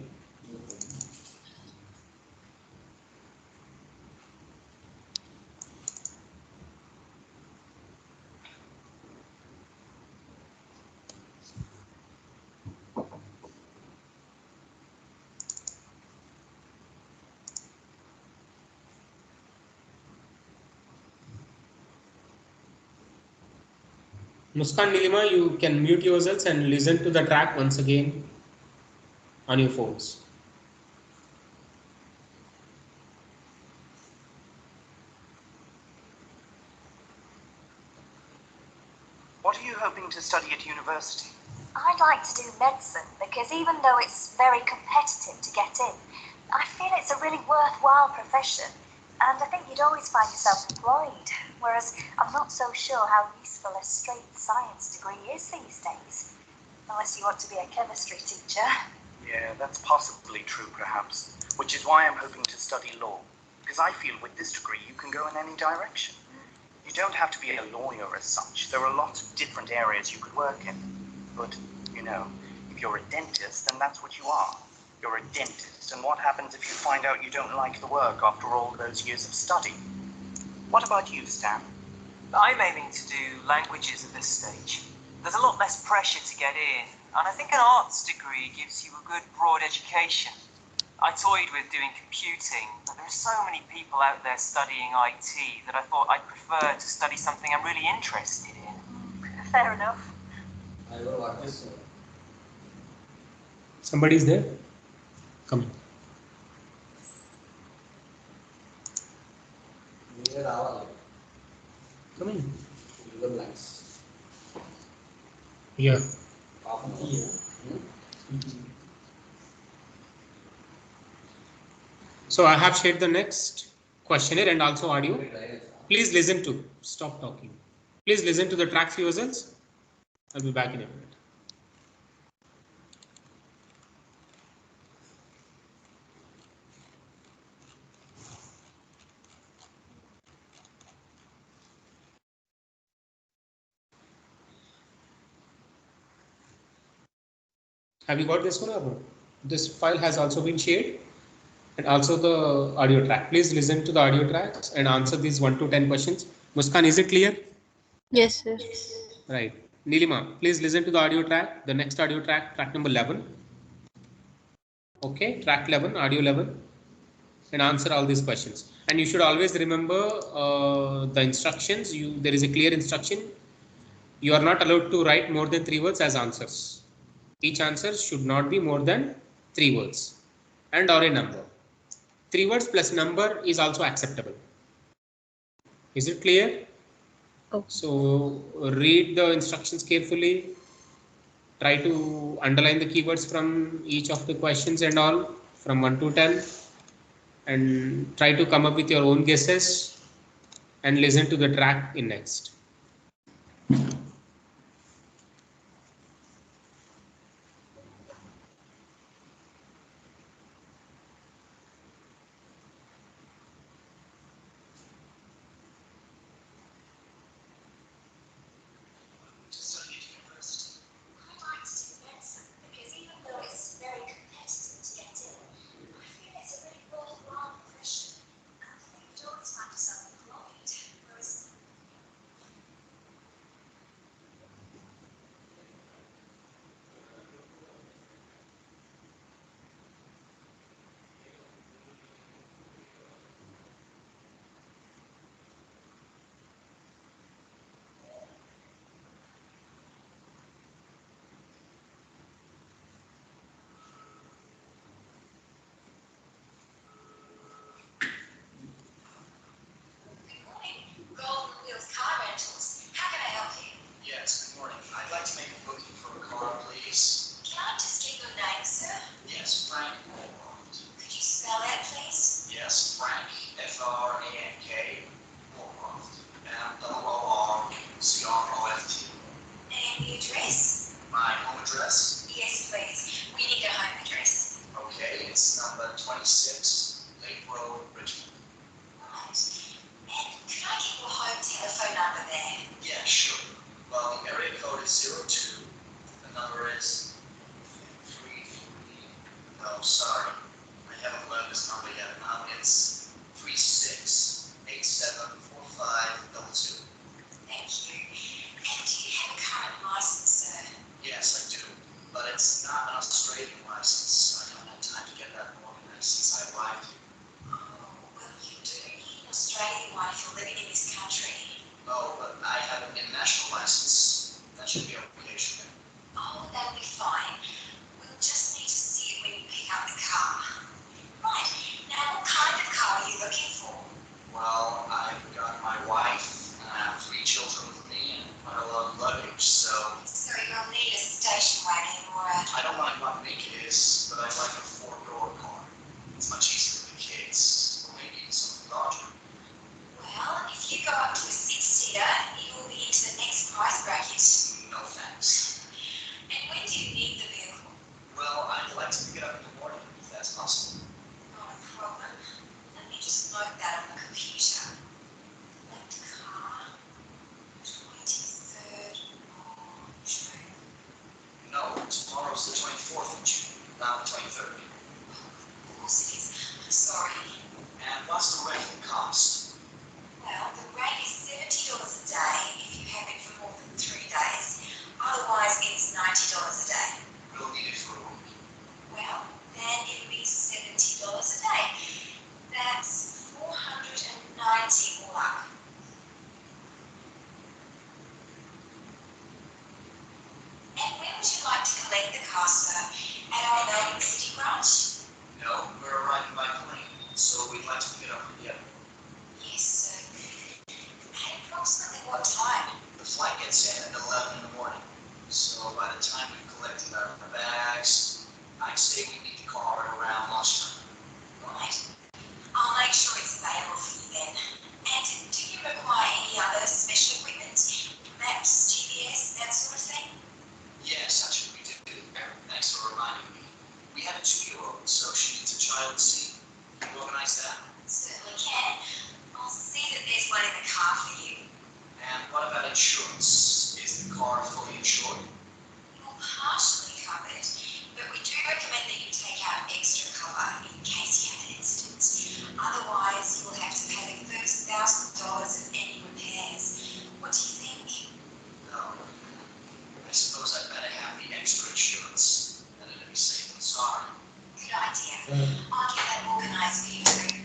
Muskan Nilima, you can mute yourselves and listen to the track once again on your phones. What are you hoping to study at university? I'd like to do medicine because even though it's very competitive to get in, I feel it's a really worthwhile profession, and I think you'd always find yourself employed, whereas I'm not so sure how useful a straight science degree is these days, unless you want to be a chemistry teacher. Yeah, that's possibly true, perhaps, which is why I'm hoping to study law, because I feel with this degree you can go in any direction. You don't have to be a lawyer as such. There are lots of different areas you could work in. But, if you're a dentist, then that's what you are. You're a dentist, and what happens if you find out you don't like the work after all those years of study? What about you, Stan? I'm aiming to do languages at this stage. There's a lot less pressure to get in, and I think an arts degree gives you a good broad education. I toyed with doing computing, but there are so many people out there studying IT that I thought I'd prefer to study something I'm really interested in. Fair enough. I will watch this. Somebody's there? Come in. Come in. Yeah. So I have shared the next questionnaire and also audio. Please listen to. Stop talking. Please listen to the tracks yourselves. I'll be back in a minute. Have you got this one or no? This file has also been shared and also the audio track. Please listen to the audio tracks and answer these 1 to 10 questions. Muskan, is it clear? Yes, sir. Right. Nilima, please listen to the audio track. The next audio track, track number 11. Okay, track 11, audio 11, and answer all these questions. And you should always remember the instructions. There is a clear instruction. You are not allowed to write more than 3 words as answers. Each answer should not be more than 3 words and or a number. 3 words plus number is also acceptable. Is it clear? Okay. So read the instructions carefully. Try to underline the keywords from each of the questions and all from 1 to 10 and try to come up with your own guesses and listen to the track in next. Yes, good morning. I'd like to make a booking for a car, please. Can I just get your name, sir? Yes, Frank. Could you spell that, please? Yes, Frank. Frank. Moorcroft. Moorcroft. And the address? My home address? Yes, please. We need a home address. Okay, it's number 26, Lake Road, Richmond. Right. And could I get your home telephone number there? Yeah, sure. Well, the area code is 02. The number is 33. No, sorry. I haven't learned this number yet. It's 36874522. Thank you. And do you have a current license, sir? Yes, I do. But it's not an Australian license. I don't have time to get that organized since I arrived here. Oh, well, you do need an Australian one if you're living in this country. Oh, but I have an international license. That should be okay, shouldn't it? Oh, that'll be fine. We'll just need to see it when you pick up the car. Right. Now, what kind of car are you looking for? Well, I've got my wife, and I have 3 children with me, and quite a lot of luggage, so So you'll need a station wagon or a... I don't mind what make it is, but I'd like a 4-door car. It's much easier for the kids, or maybe even something larger. Well, if you go up to a 6-seater, you will be into the next price bracket. No thanks. And when do you need the vehicle? Well, I'd like to pick it up in the morning, if that's possible. Not a problem. Let me just note that on the computer. Left car, 23rd of June. No, tomorrow's the 24th of June, not the 23rd. Of course it is. I'm sorry. And what's the rental cost? Well, the rate is $70 a day if you have it for more than 3 days. $90 a day. We'll need it for a week. Well, then it'll be $70 a day. That's $490 all up. And when would you like to collect the car, sir? At our Melbourne City branch? No, we're arriving by plane, so we'd like to pick it up together. Yes, sir. At approximately what time? The flight gets in at 11 in the morning, so by the time we've collected our bags, I'd say we need the car at around lunchtime. Right. I'll make sure it's available for you then. And do you require any other special equipment? Maps, GPS, that sort of thing? Yes, actually we do. Thanks for reminding me. We have a 2-year-old, so she needs a child seat. Can you organize that? Certainly can. I'll see that there's one in the car for you. And what about insurance? Is the car fully insured? You're partially covered, but we do recommend that you take out extra cover in case you have an incident. Otherwise, you'll have to pay the first $1,000 of any repairs. What do you think? No. I suppose I'd better have the extra insurance, and it'll be safe and sorry. Good idea. I'll get that organised for you too.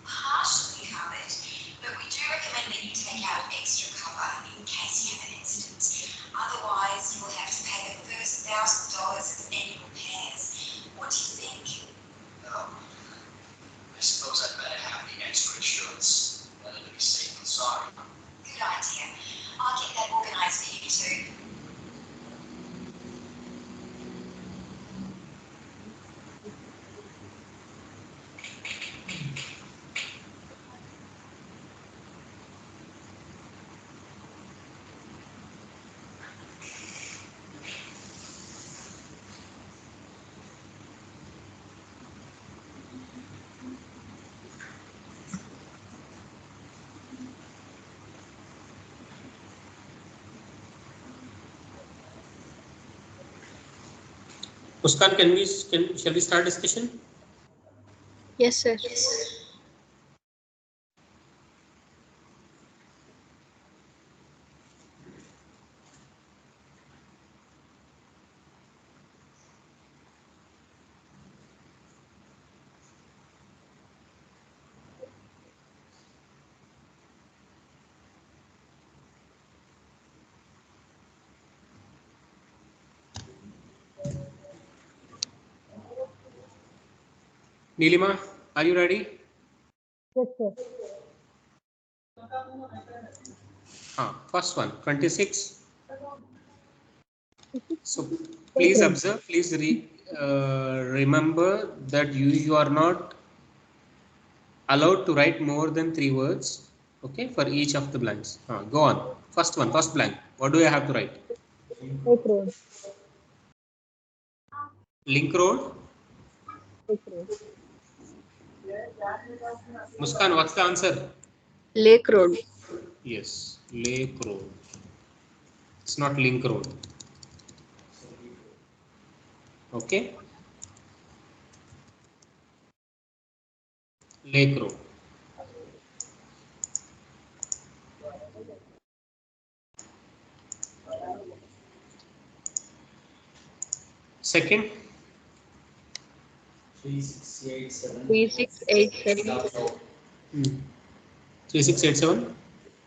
Partially covered, but we do recommend that you take out extra cover in case you have an incident. Otherwise, you will have to pay the first $1,000 of any repairs. What do you think? No. I suppose I'd better have the extra insurance, and it'll be safe and sorry. Good idea. I'll get that organised for you too. Muskan, shall we start discussion? Yes, sir. Neelima, are you ready? Yes, sir. First one, 26. So please observe, please remember that you are not allowed to write more than 3 words, okay, for each of the blanks. Go on. First one, first blank. What do I have to write? Lake Road. Link road. Lake Road. Muskan, what's the answer? Lake Road. Yes, Lake Road. It's not Link Road. Okay. Lake Road. Second, 3687. 3687 3687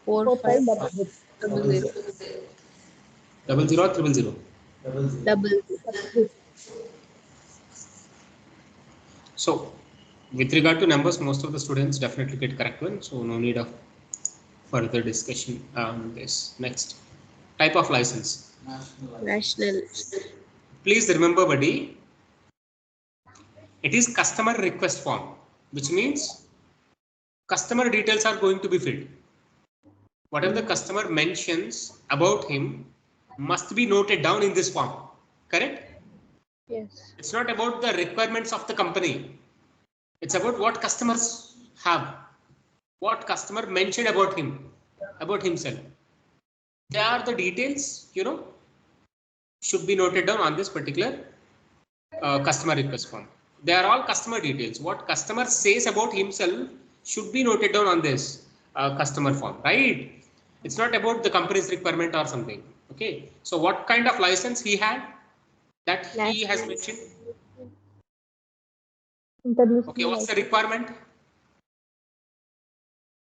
4500 00 or 000. double. So, with regard to numbers, most of the students definitely get correct one. So, no need of further discussion on this. Next, type of license. National. Please remember, buddy, it is customer request form, which means customer details are going to be filled. Whatever the customer mentions about him must be noted down in this form. Correct? Yes. It's not about the requirements of the company. It's about what customers have, what customer mentioned about him, about himself. They are the details, should be noted down on this particular customer request form. They are all customer details. What customer says about himself should be noted down on this customer form, right? It's not about the company's requirement or something. Okay. So what kind of license he had that he has National. mentioned? Okay. International What's the license. requirement?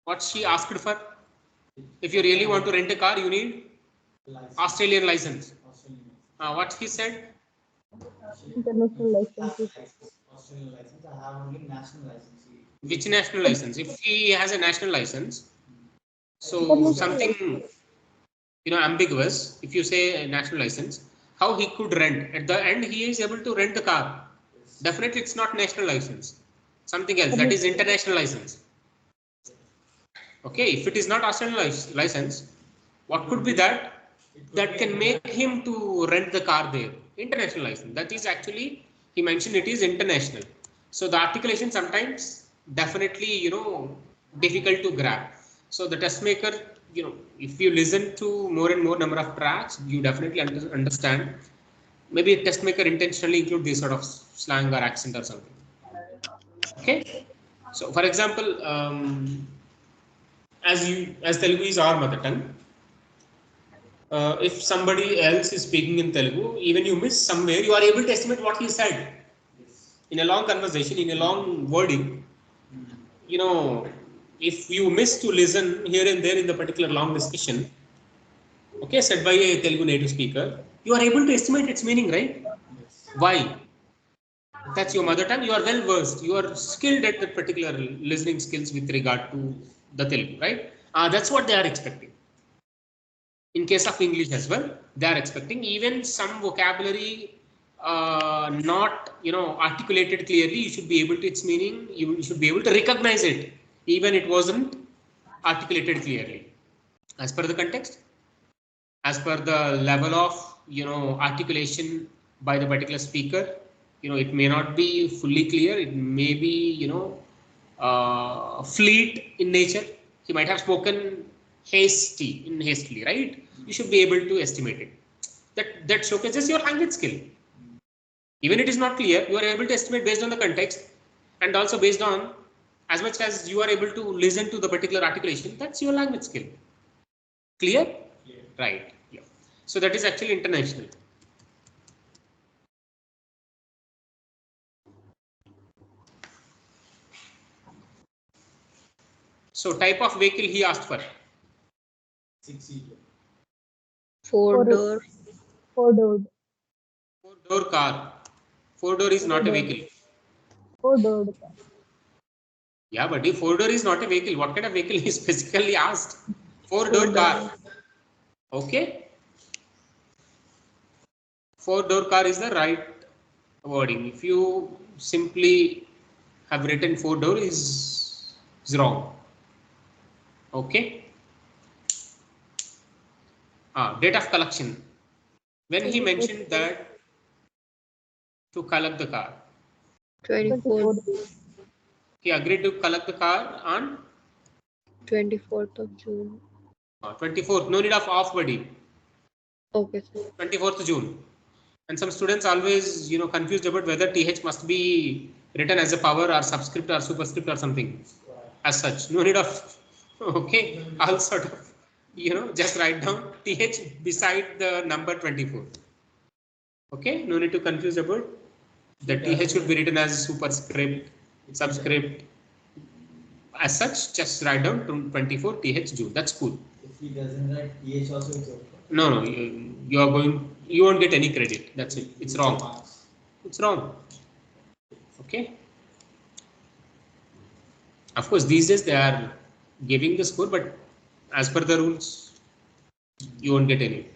What she asked for? If you really want to rent a car, you need Australian license. What he said? International license. Australian license. I have only national license. Which national license? If he has a national license, so International license. something ambiguous. If you say a national license, how he could rent? At the end, he is able to rent the car. Definitely, it's not national license. Something else. That is international license. Okay, if it is not Australian license, what could be that? That can make him to rent the car there. International license. That is actually, he mentioned it is international. So the articulation sometimes definitely, difficult to grab. So the test maker, if you listen to more and more number of tracks, you definitely understand. Maybe a test maker intentionally include this sort of slang or accent or something. Okay. So for example, as Telugu is our mother tongue, if somebody else is speaking in Telugu, even you miss somewhere, you are able to estimate what he said. In a long conversation, in a long wording, if you miss to listen here and there in the particular long discussion, okay, said by a Telugu native speaker, you are able to estimate its meaning, right? Why? That's your mother tongue. You are well versed. You are skilled at that particular listening skills with regard to the Telugu, right? That's what they are expecting. In case of English as well, they are expecting even some vocabulary not articulated clearly. You should be able to its meaning. You should be able to recognize it, even it wasn't articulated clearly, as per the context, as per the level of articulation by the particular speaker. It may not be fully clear. It may be fleet in nature. He might have spoken hastily, right? You should be able to estimate it. That showcases your language skill. Even it is not clear, you are able to estimate based on the context, and also based on as much as you are able to listen to the particular articulation. That's your language skill. Clear? Right. Yeah. So that is actually international. So type of vehicle he asked for. 6-seater. Four-door. Four-door. Four-door car. Four-door is not a vehicle. Four-door. Yeah, but if four-door is not a vehicle, what kind of vehicle he specifically asked? Four-door car. Okay. Four-door car is the right wording. If you simply have written four-door is wrong. Okay. Date of collection. When he mentioned that to collect the car, 24th. he agreed to collect the car on 24th of June. 24th. No need of off buddy. Okay, sir. 24th June. And some students always confused about whether TH must be written as a power or subscript or superscript or something as such. No need of okay. I'll sort of just write down TH beside the number 24. Okay, no need to confuse about the TH should be written as superscript, subscript. As such, just write down 24 TH June. That's cool. If he doesn't write TH also, it's okay. No, you won't get any credit. That's it. It's wrong. It's wrong. Okay. Of course, these days they are giving the score, but as per the rules, you won't get any.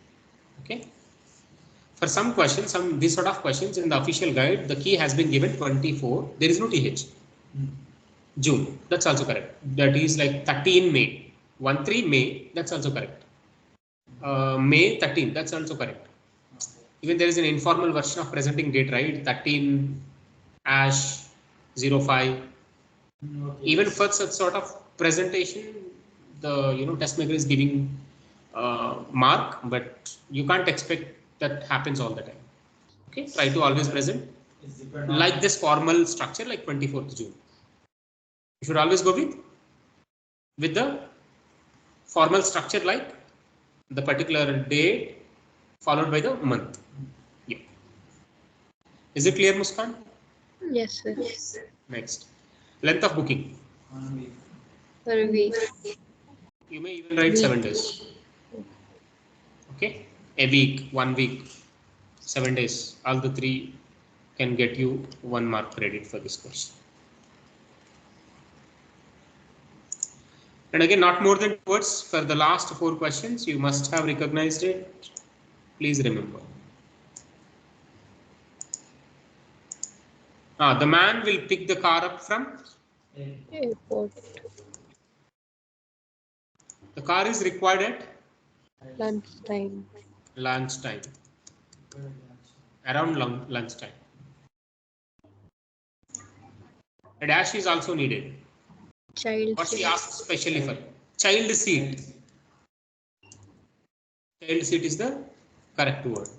Okay. For some questions, these sort of questions in the official guide, the key has been given 24. There is no TH. June. That's also correct. That is like 13 May. 13 May. That's also correct. May 13. That's also correct. Even there is an informal version of presenting date, right? 13 ash 05. Okay. Even for such sort of presentation, the test maker is giving mark, but you can't expect that happens all the time. Okay, try to always present like this formal structure, like 24th June. You should always go with the formal structure, like the particular date followed by the month. Yeah. Is it clear, Muskan? Yes, sir. Next, length of booking. 1 week. For a week. You may even write Week. 7 days. Okay, a week, 1 week, 7 days. All the three can get you 1 mark credit for this question. And again, not more than 2 words for the last 4 questions. You must have recognized it. Please remember. The man will pick the car up from. Airport. The car is required at Lunchtime. lunchtime, around lunchtime. A dash is also needed. Child What she seat. asked specially for? Child seat. Child seat is the correct word.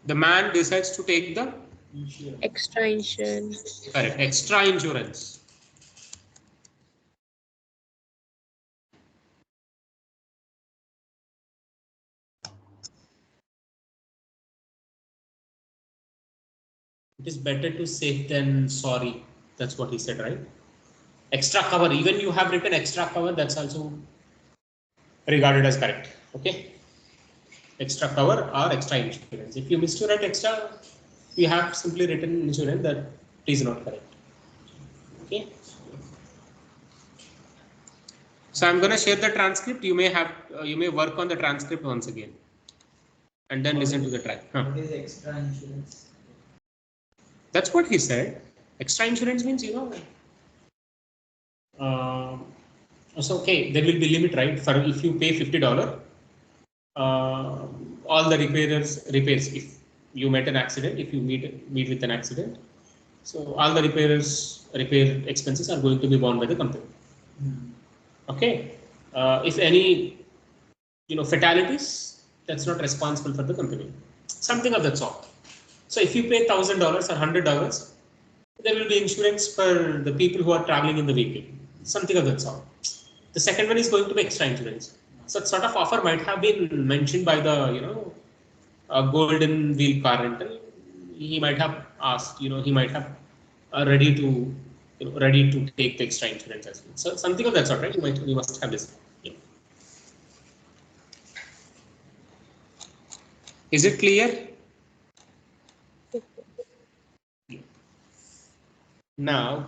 The man decides to take the Extra insurance. correct extra insurance. It is better to safe than sorry. That's what he said, right? Extra cover. Even you have written extra cover, that's also regarded as correct. Okay. Extra cover or extra insurance. If you missed to write extra, you have simply written insurance, that is not correct. Okay. So I'm going to share the transcript. You may work on the transcript once again, and then listen to the track. What is extra insurance? That's what he said. Extra insurance means so okay, there will be limit, right? For if you pay $50, all the repairs. If you met an accident, if you meet with an accident, so all the repair expenses are going to be borne by the company. Okay. If any fatalities, that's not responsible for the company. Something of that sort. So if you pay $1,000 or $100, there will be insurance for the people who are traveling in the vehicle. Something of that sort. The second one is going to be extra insurance. Such sort of offer might have been mentioned by the golden wheel car rental. He might have asked, he might have ready to take the extra insurance as well. So something of that sort, right? You must have this. Yeah. Is it clear? Yeah. Now,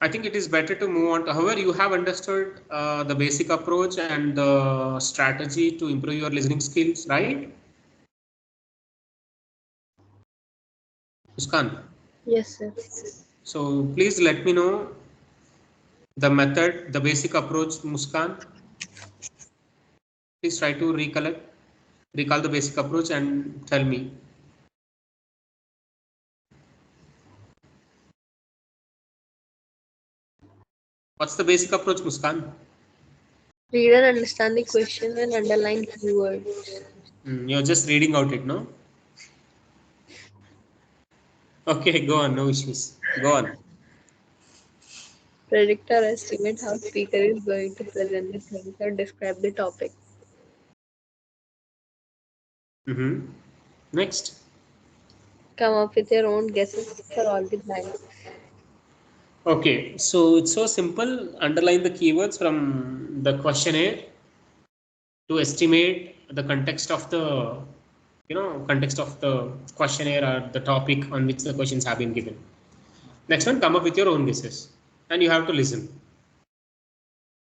I think it is better to move on to, however, you have understood the basic approach and the strategy to improve your listening skills, right? Muskan. Yes, sir. So please let me know the method, the basic approach, Muskan. Please try to recall the basic approach and tell me. What's the basic approach, Muskan? Read and understand the question and underline keywords. You're just reading out it, no? Okay, go on, no issues. Go on. Predict or estimate how speaker is going to present the things or describe the topic. Next. Come up with your own guesses for all the blanks. Okay, so it's so simple. Underline the keywords from the questionnaire to estimate the context of the questionnaire or the topic on which the questions have been given. Next one, come up with your own guesses, and you have to listen,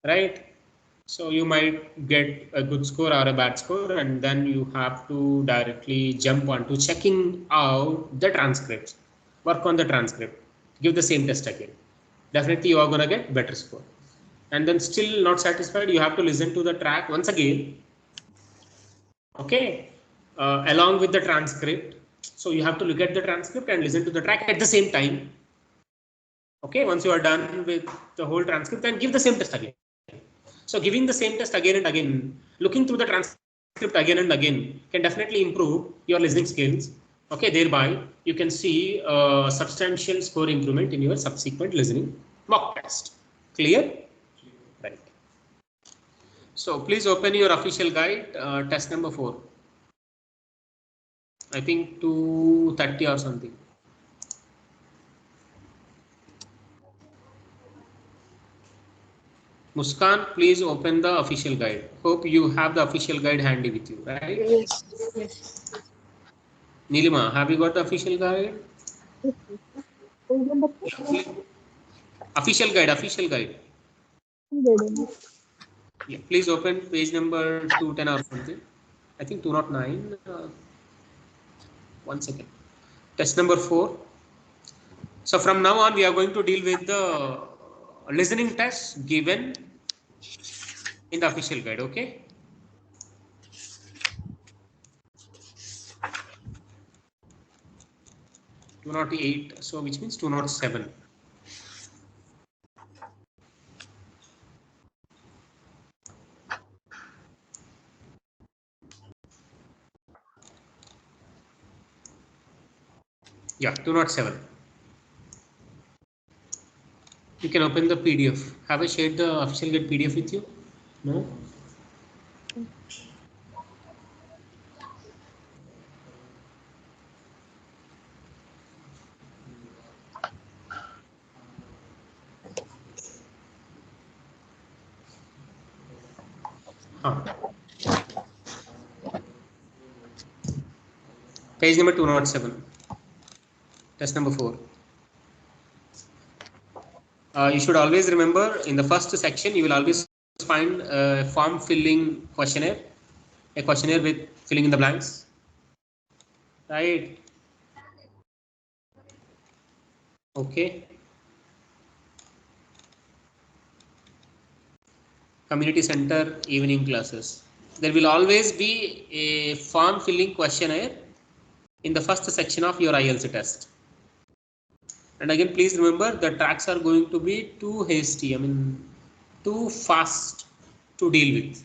right? So you might get a good score or a bad score, and then you have to directly jump onto checking out the transcripts. Work on the transcript. Give the same test again. definitely you are going to get better score. And then still not satisfied, you have to listen to the track once again, okay, along with the transcript. So you have to look at the transcript and listen to the track at the same time. Okay, once you are done with the whole transcript, then give the same test again. So giving the same test again and again, looking through the transcript again and again can definitely improve your listening skills. Okay, thereby you can see a substantial score improvement in your subsequent listening mock test. Clear? Right. So please open your official guide, test number 4. I think 230 or something. Muskan, please open the official guide. Hope you have the official guide handy with you, right? Yes, yes. Nilima, have you got the official guide? Yes, sir. Page number 2. Official guide, official guide. Good enough. Yeah, please open page number 210 or something. I think 209. 1 second. Test number 4. So from now on, we are going to deal with the listening test given in the official guide. Okay. 208. So which means 207. Yeah, 207. You can open the PDF. Have I shared the official guide PDF with you? No? Huh. Page number 207. Test number 4. You should always remember in the first section, you will always find a form filling questionnaire, a questionnaire with filling in the blanks, right? Okay. Community center evening classes. There will always be a form filling questionnaire in the first section of your Ielts test. And again, please remember the tracks are going to be too hasty, I mean, too fast to deal with.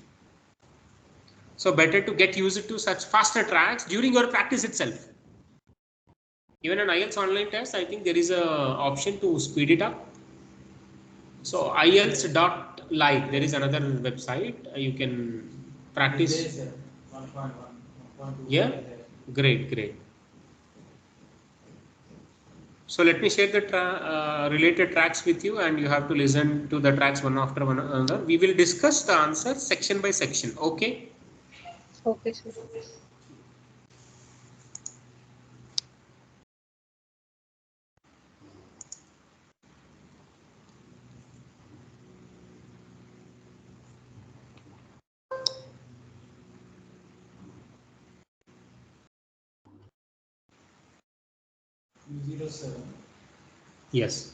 So better to get used to such faster tracks during your practice itself. Even an IELTS online test, I think there is a option to speed it up. So IELTS.live, there is another website you can practice. 1.1, 1.2. Yeah, great, great. So let me share the related tracks with you, and you have to listen to the tracks one after one another. We will discuss the answer section by section. Okay. Okay, sir. U07. Yes.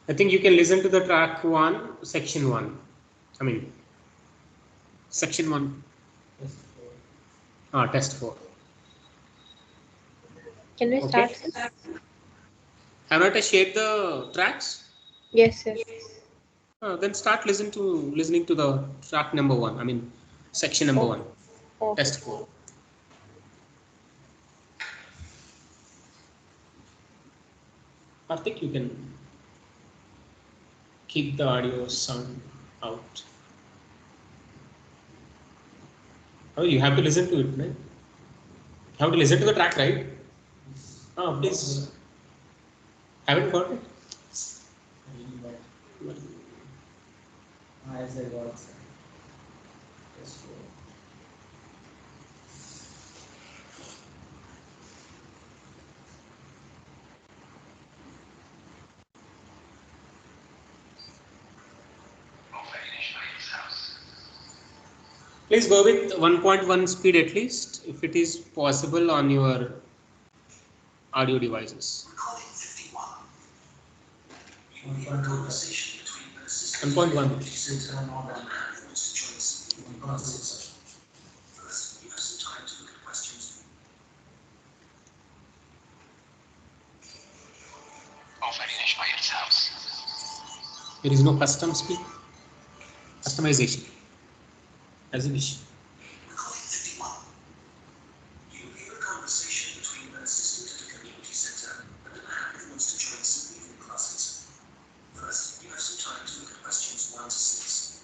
I think you can listen to the track 1, section 1. I mean, section 1, Yes. test 4. Can we Okay. start, sir? Have not I shared the tracks? Yes, sir. Then start listening to the track number 1. I mean, section number Oh, 1, okay. test 4. I think you can keep the audio sound out. Oh, you have to listen to it, right? You have to listen to the track, right? Oh, please. Haven't got it? As I was. Yes. Please go with 1.1 speed at least, if it is possible on your audio devices. Recording 51. You One hear a point two. conversation between an assistant 1.1. and a man who wants to join some evening classes. First, you have some time to look at questions. Aufwendig bei Ielts Haus. There is no custom speed, customization, as you wish. Recording 51. You hear a conversation between an assistant at a community centre and a man who wants to join some evening classes. First, you have some time to look at questions 1 to 6.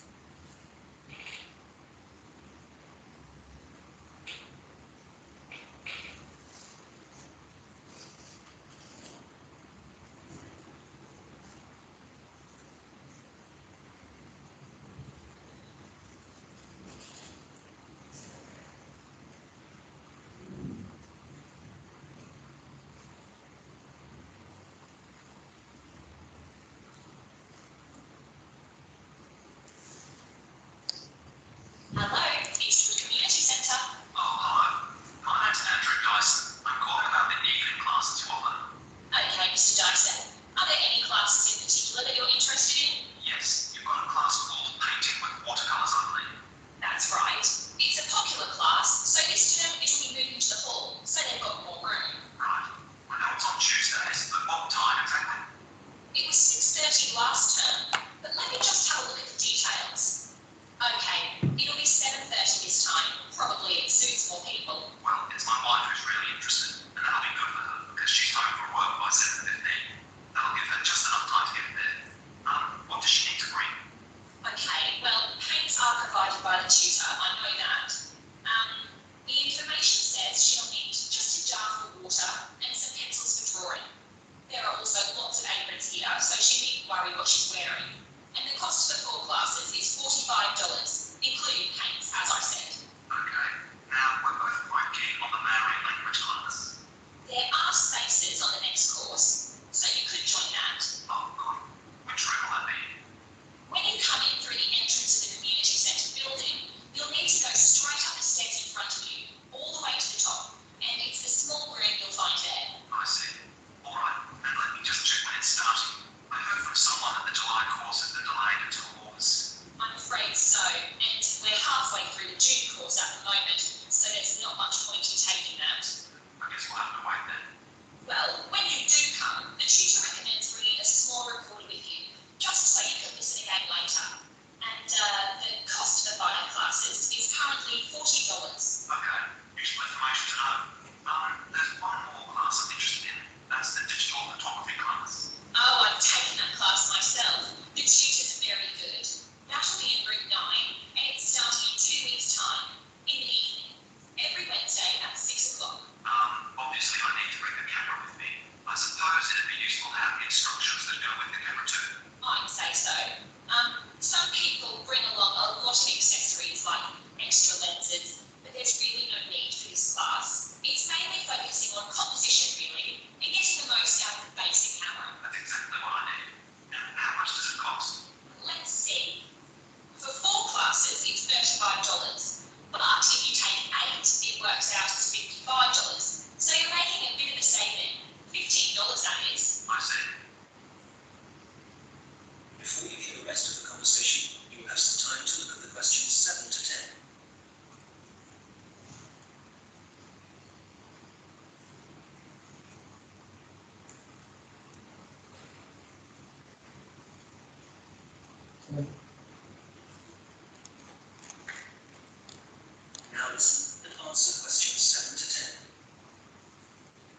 Now listen and answer questions 7 to 10.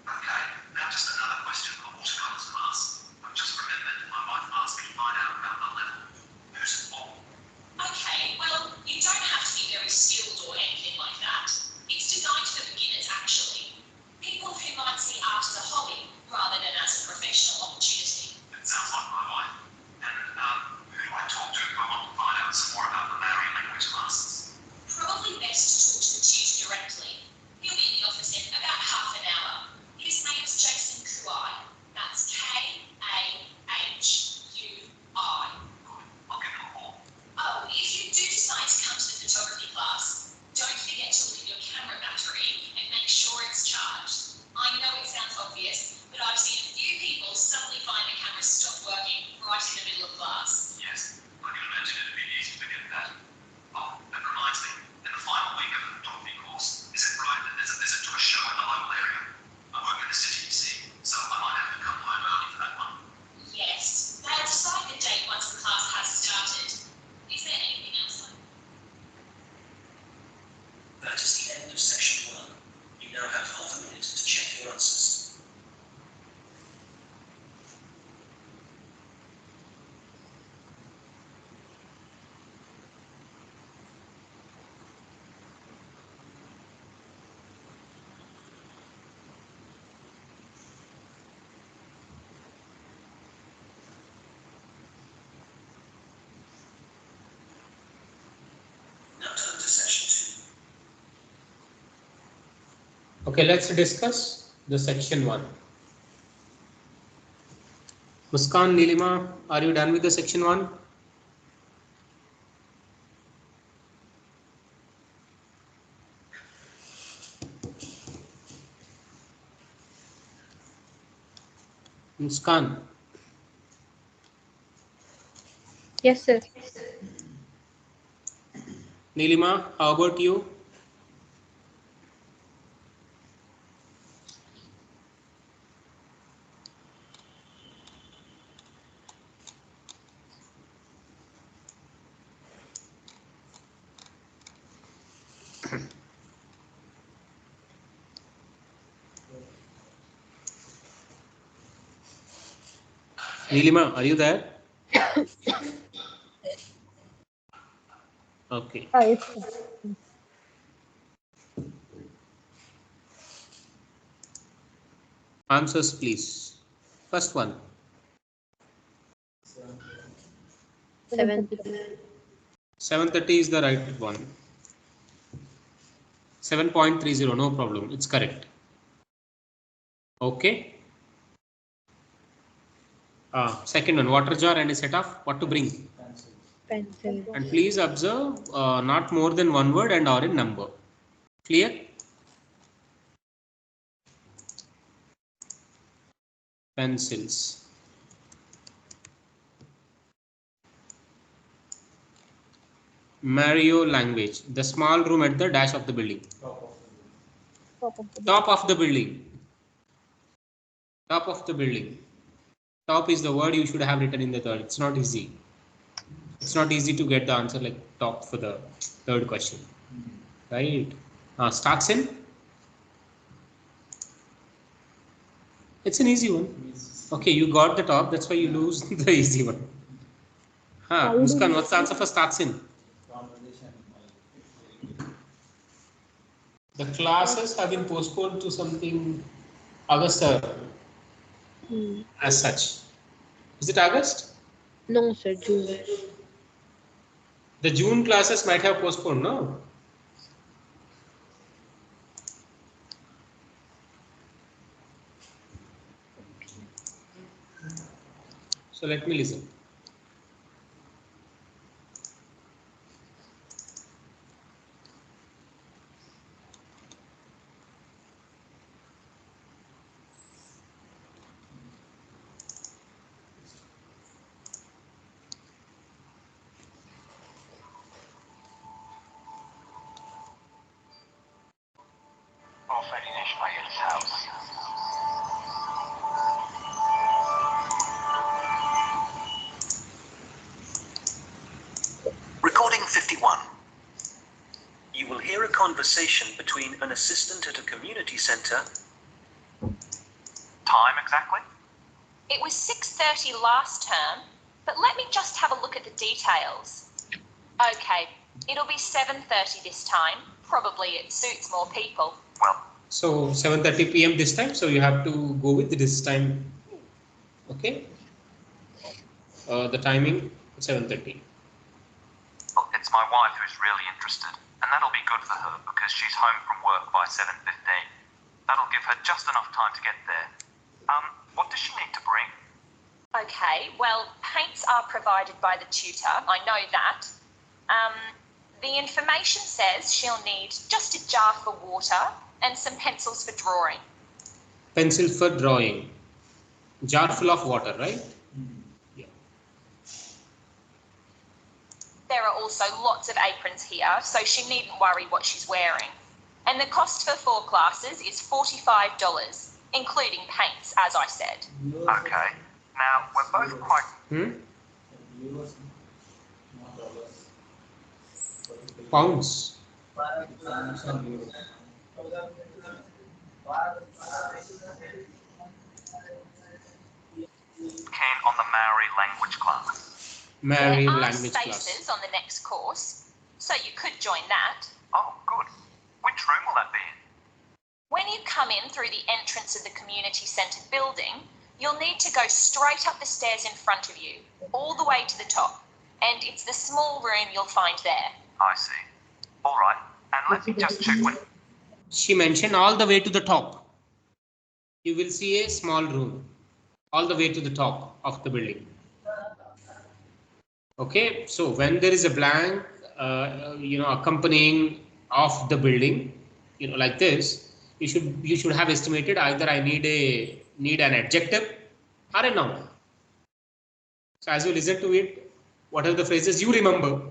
Okay, now just another question for watercolours class. I've just remembered my wife asked me to find out about the level. Who's it for? Okay, well, you don't have to be very skilled or anything like that. It's designed for beginners, actually. People who might see art as a hobby rather than as a professional opportunity. It sounds like my wife. And who do I talk to if I want to find out some more about the Maori language classes? Probably best to talk to the tutor directly. He'll be in the office in about half an hour. His name's Jason Kuai. That's K-A-H-U-I. I'll give him a call. Oh, if you do decide to come to the photography class, don't forget to look at your camera battery and make sure it's charged. I know it sounds obvious, but I've seen a few people suddenly find the camera stop working right in the middle of class. Yes, I can imagine it'd be easy to forget that. Oh, that reminds me, in the final week of the photography course, is it right that there's a visit to a show in the local area? I work in the city, you see, so I might have to come home early for that one. Yes, they'll decide the date once the class has started. Is there anything else? That is the end of section 1. You now have half a minute to check your answers. Now turn to section 2. Okay, let's discuss the section 1. Muskan, Nilima, are you done with the section 1? Muskan, Yes, sir. Nilima, how about you? Nilima, are you there? Okay. Yes, sir. Answers, please. First one. 7:30. 7:30 is the right one. 7.30, no problem. It's correct. Okay. Second one, water jar and a set of what to bring. Pencil. And please observe not more than one word and or a number. Clear? Pencils. Mario language. The small room at the dash of the building. Top of the Top of the building. Top of the building. Top is the word you should have written in the third. It's not easy. It's not easy to get the answer like top for the third question. Right? Starts in? It's an easy one. Okay, you got the top. That's why you lose the easy one. Muskan, what's the answer for starts in? The classes have been postponed to something August as such. Is it August? No, sir. June. The June classes might have postponed, no? So let me listen. Already near my Ielts house. conversation between an assistant at a community centre. Time exactly? It was 6:30 last term, but let me just have a look at the details. Okay, it'll be 7:30 this time. Probably it suits more people. Well, So 7:30 p.m. this time. So you have to go with this time. Okay. The timing 7:30. well, it's my wife who's really interested, and that'll be good for her because she's home from work by 7:15. That'll give her just enough time to get there. What does she need to bring? Okay, well, paints are provided by the tutor. I know that. The information says she'll need just a jar for water and some pencils for drawing. Pencil for drawing. Jar full of water, right? Yeah. There are also lots of aprons here, so she needn't worry what she's wearing. And the cost for 4 classes is $45, including paints, as I said. Okay. Now, we're both quite... Pounds. keen on the Maori language class. Maori There are language spaces class. on the next course, so you could join that. Oh, good. Which room will that be in? When you come in through the entrance of the community centre building, you'll need to go straight up the stairs in front of you, all the way to the top. And it's the small room you'll find there. I see. All right. And let me just check when... She mentioned all the way to the top. You will see a small room all the way to the top of the building. Okay, so when there is a blank, accompanying of the building, like this, you should have estimated either I need an adjective or a noun. So as you listen to it, what are the phrases you remember?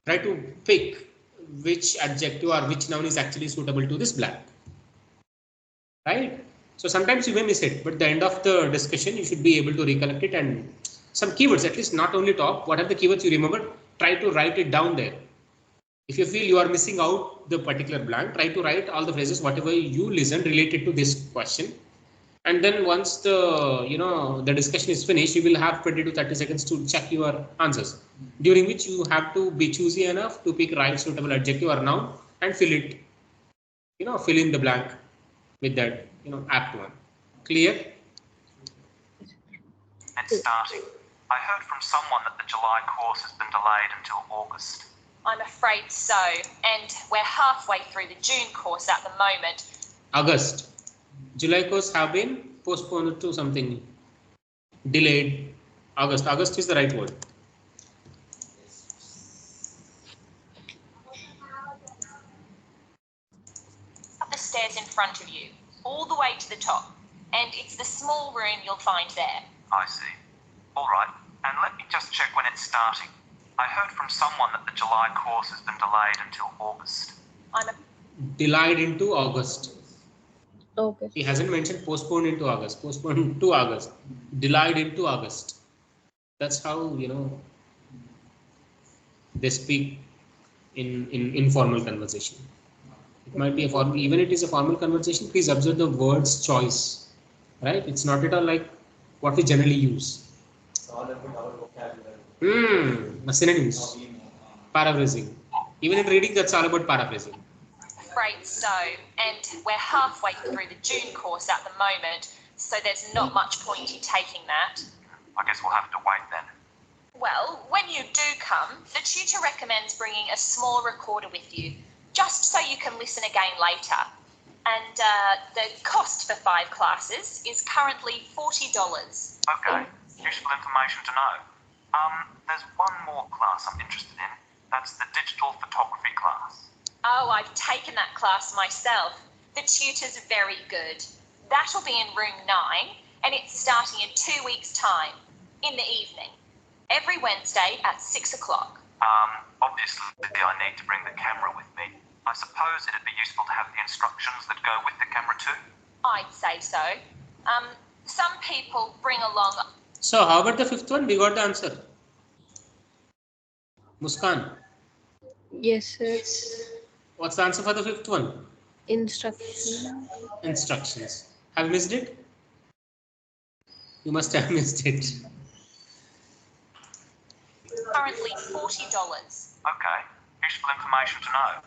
Try to pick which adjective or which noun is actually suitable to this blank. Right? So sometimes you may miss it, but at the end of the discussion, you should be able to recollect it, and some keywords, at least not only top, what are the keywords you remember? Try to write it down there. If you feel you are missing out the particular blank, try to write all the phrases, whatever you listen related to this question. And then once the discussion is finished, you will have 20 to 30 seconds to check your answers, during which you have to be choosy enough to pick right suitable adjective or noun and fill it, fill in the blank with that, apt one. Clear? It's starting. I heard from someone that the July course has been delayed until August. I'm afraid so, and we're halfway through the June course at the moment. August. July course have been postponed to something, delayed. August is the right word. Up the stairs in front of you, all the way to the top, and it's the small room you'll find there. I see. All right. And let me just check when it's starting. I heard from someone that the July course has been delayed until August. Delayed into August. Okay. He hasn't mentioned postponed into August. Postponed to August. Delayed into August. That's how, they speak in informal conversation. It might be a formal, even it is a formal conversation, please observe the words choice, right? It's not at all like what we generally use. Synonyms, paraphrasing. Even in reading, that's all about paraphrasing. Afraid so, and we're halfway through the June course at the moment, so there's not much point in taking that. I guess we'll have to wait then. Well, when you do come, the tutor recommends bringing a small recorder with you, just so you can listen again later. And the cost for 5 classes is currently $40. Okay, useful information to know. There's one more class I'm interested in. That's the digital photography class. Oh, I've taken that class myself. The tutor's very good. That'll be in room 9, and it's starting in 2 weeks' time, in the evening. Every Wednesday at 6 o'clock. Obviously I need to bring the camera with me. I suppose it'd be useful to have the instructions that go with the camera too? I'd say so. Some people bring along... So how about the 5th one? We got the answer. Muskan. Yes, sir. What's the answer for the fifth one? Instruction. Instructions. Have you missed it? You must have missed it. Currently $40. Okay, useful information to know.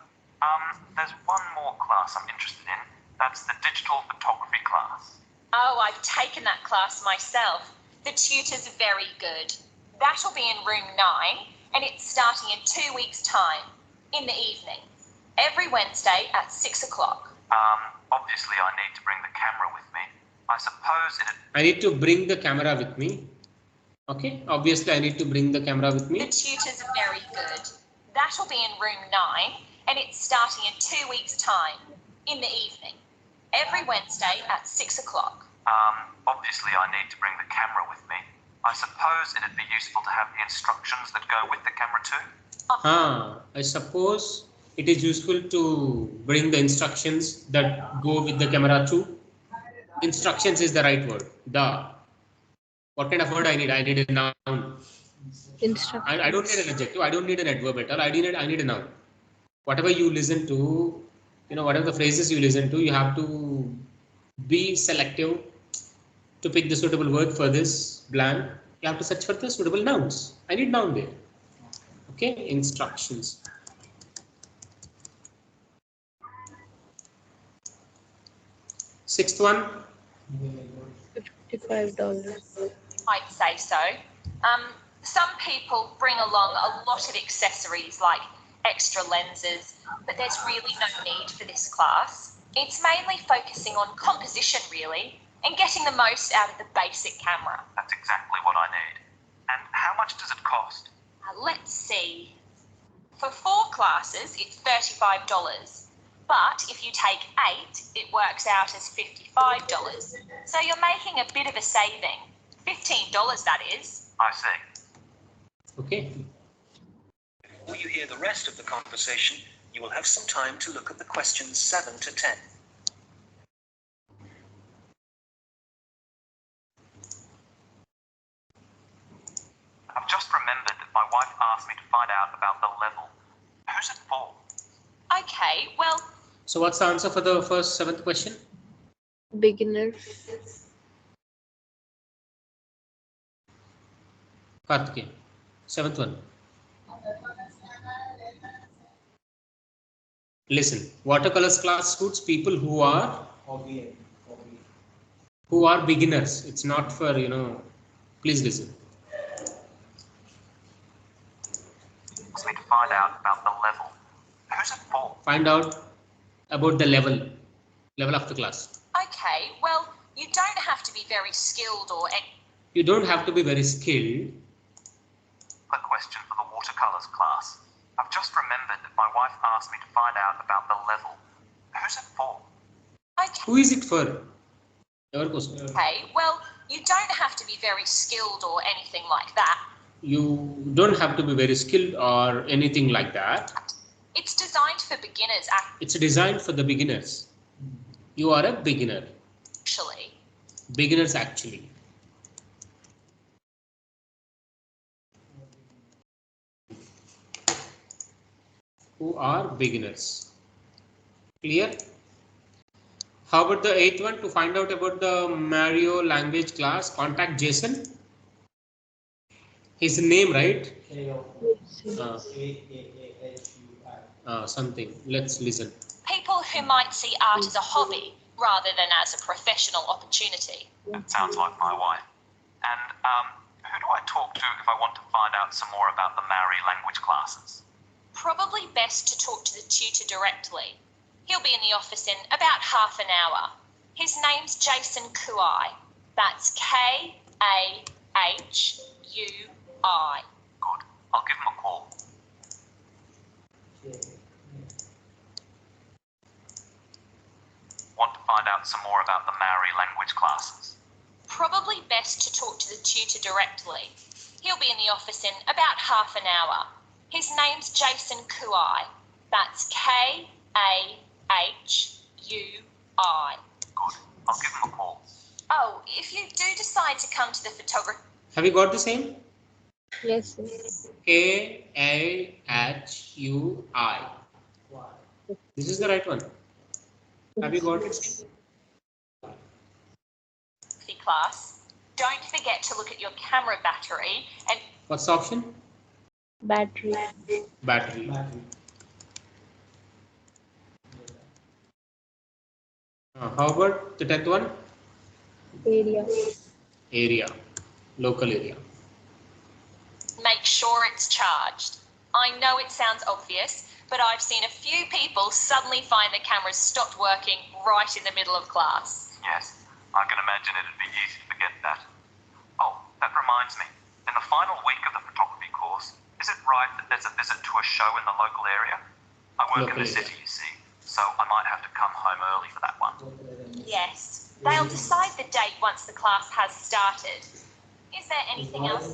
There's one more class I'm interested in. That's the digital photography class. Oh, I've taken that class myself. The tutor's very good. That'll be in room 9, and it's starting in 2 weeks' time, in the evening. Every Wednesday at 6 o'clock. Obviously I need to bring the camera with me. I suppose it'd... I need to bring the camera with me. Okay, obviously I need to bring the camera with The me. tutor's very good. That'll be in room 9, and it's starting in 2 weeks' time, in the evening. Every Wednesday at 6 o'clock. Obviously I need to bring the camera with me. I suppose it'd be useful to have the instructions that go with the camera too. I suppose it is useful to bring the instructions that go with the camera too. Instructions is the right word. What kind of word I need? I need a noun. Instruction. I don't need an adjective. I don't need an adverb at all. I need a noun. Whatever you listen to, whatever the phrases you listen to, you have to be selective to pick the suitable word for this blank. You have to search for the suitable nouns. I need noun there. Okay, instructions. Sixth one. $55. I'd say so. Some people bring along a lot of accessories like extra lenses, but there's really no need for this class. It's mainly focusing on composition, really, and getting the most out of the basic camera. That's exactly what I need. And how much does it cost? Let's see. For 4 classes, it's $35. But if you take 8, it works out as $55. So you're making a bit of a saving. $15, that is. I see. Okay. Before you hear the rest of the conversation, you will have some time to look at the questions 7 to 10. I've just remembered that my wife asked me to find out about the level. Who's it for? Okay, well, So what's the answer for the first 7th question? Beginner. Karthikeyan. 7th one. Listen, watercolors class suits people who are beginners. It's not for, please listen. Asked me to find out about the level. Who's it for? Find out about the level of the class. okay, well, you don't have to be very skilled or You don't have to be very skilled. A question for the watercolors class. I've just remembered that my wife asked me to find out about the level. Who's it for? Who is it for? Your question. Okay, well, you don't have to be very skilled or anything like that. You don't have to be very skilled or anything like that. It's designed for beginners, It's designed for the beginners. You are a beginner. actually. Beginners actually. Who are beginners. Clear? How about the 8th one? To find out about the Mario language class, contact Jason. His name, right? Something. Let's listen. People who might see art as a hobby rather than as a professional opportunity. That sounds like my wife. And who do I talk to if I want to find out some more about the Maori language classes? Probably best to talk to the tutor directly. He'll be in the office in about half an hour. His name's Jason Kuai. That's K-A-H-U-I. Good. I'll give him a call. Want to find out some more about the Maori language classes? Probably best to talk to the tutor directly. He'll be in the office in about half an hour. His name's Jason Kuai. That's K-A-H-U-I. Good. I'll give him a call. Oh, if you do decide to come to the photography... Have you got the same? Yes, sir. K-A-H-U-I. This is the right one. Have you got it? Class, don't forget to look at your camera battery and. What's the option? Battery. Battery. How about the 10th one? Area. Area. Local area. Make sure it's charged. I know it sounds obvious, but I've seen a few people suddenly find the cameras stopped working right in the middle of class. Yes, I can imagine it'd be easy to forget that. Oh, that reminds me. In the final week of the photography course, is it right that there's a visit to a show in the local area? I work in the city, you see, so I might have to come home early for that one. Yes, they'll decide the date once the class has started. Is there anything else?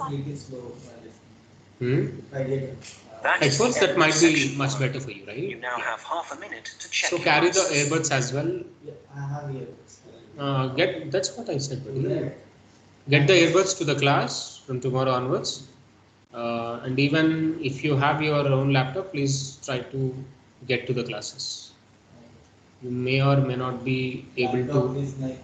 I suppose that might be much better for you, right? You now have half a minute to check. So your carry the answers. earbuds as well. I have earbuds. That's what I said, buddy. Get the earbuds to the class from tomorrow onwards. And even if you have your own laptop, please try to get to the classes. You may or may not be able to.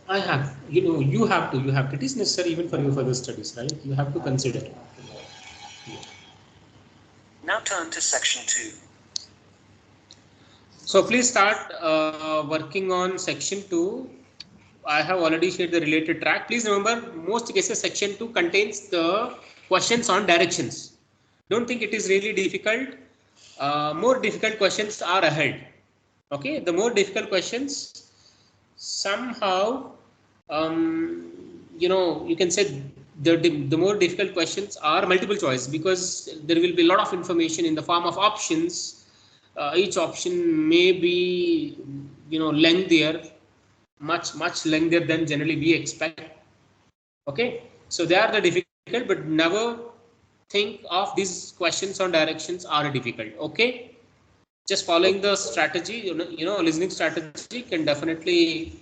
I have, you have to. It is necessary even for your further studies, right? You have to consider. Now turn to section 2. So please start working on section 2. I have already shared the related track. Please remember, most cases section 2 contains the questions on directions. Don't think it is really difficult. More difficult questions are ahead. Okay, the more difficult questions somehow, you can say the more difficult questions are multiple choice, because there will be a lot of information in the form of options. Each option may be lengthier, much lengthier than generally we expect. Okay, so they are the difficult, but never think of these questions on directions are difficult. Okay, just following the strategy, listening strategy can definitely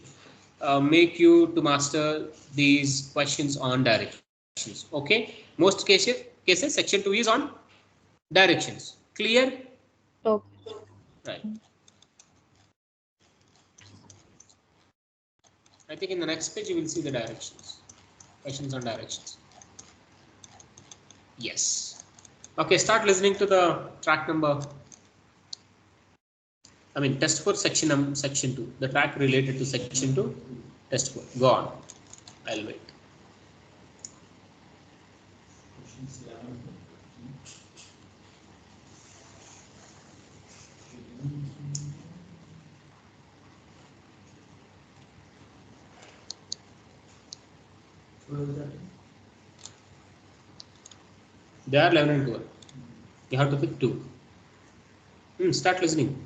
make you to master these questions on directions. Okay, most cases section 2 is on directions. Clear? Okay. Right. I think in the next page you will see the directions. Questions on directions. Yes. Okay, start listening to the track number. Test for section 2. The track related to section 2. Test for. Go on. I'll wait. They are 11 and 12. You have to pick 2. Start listening.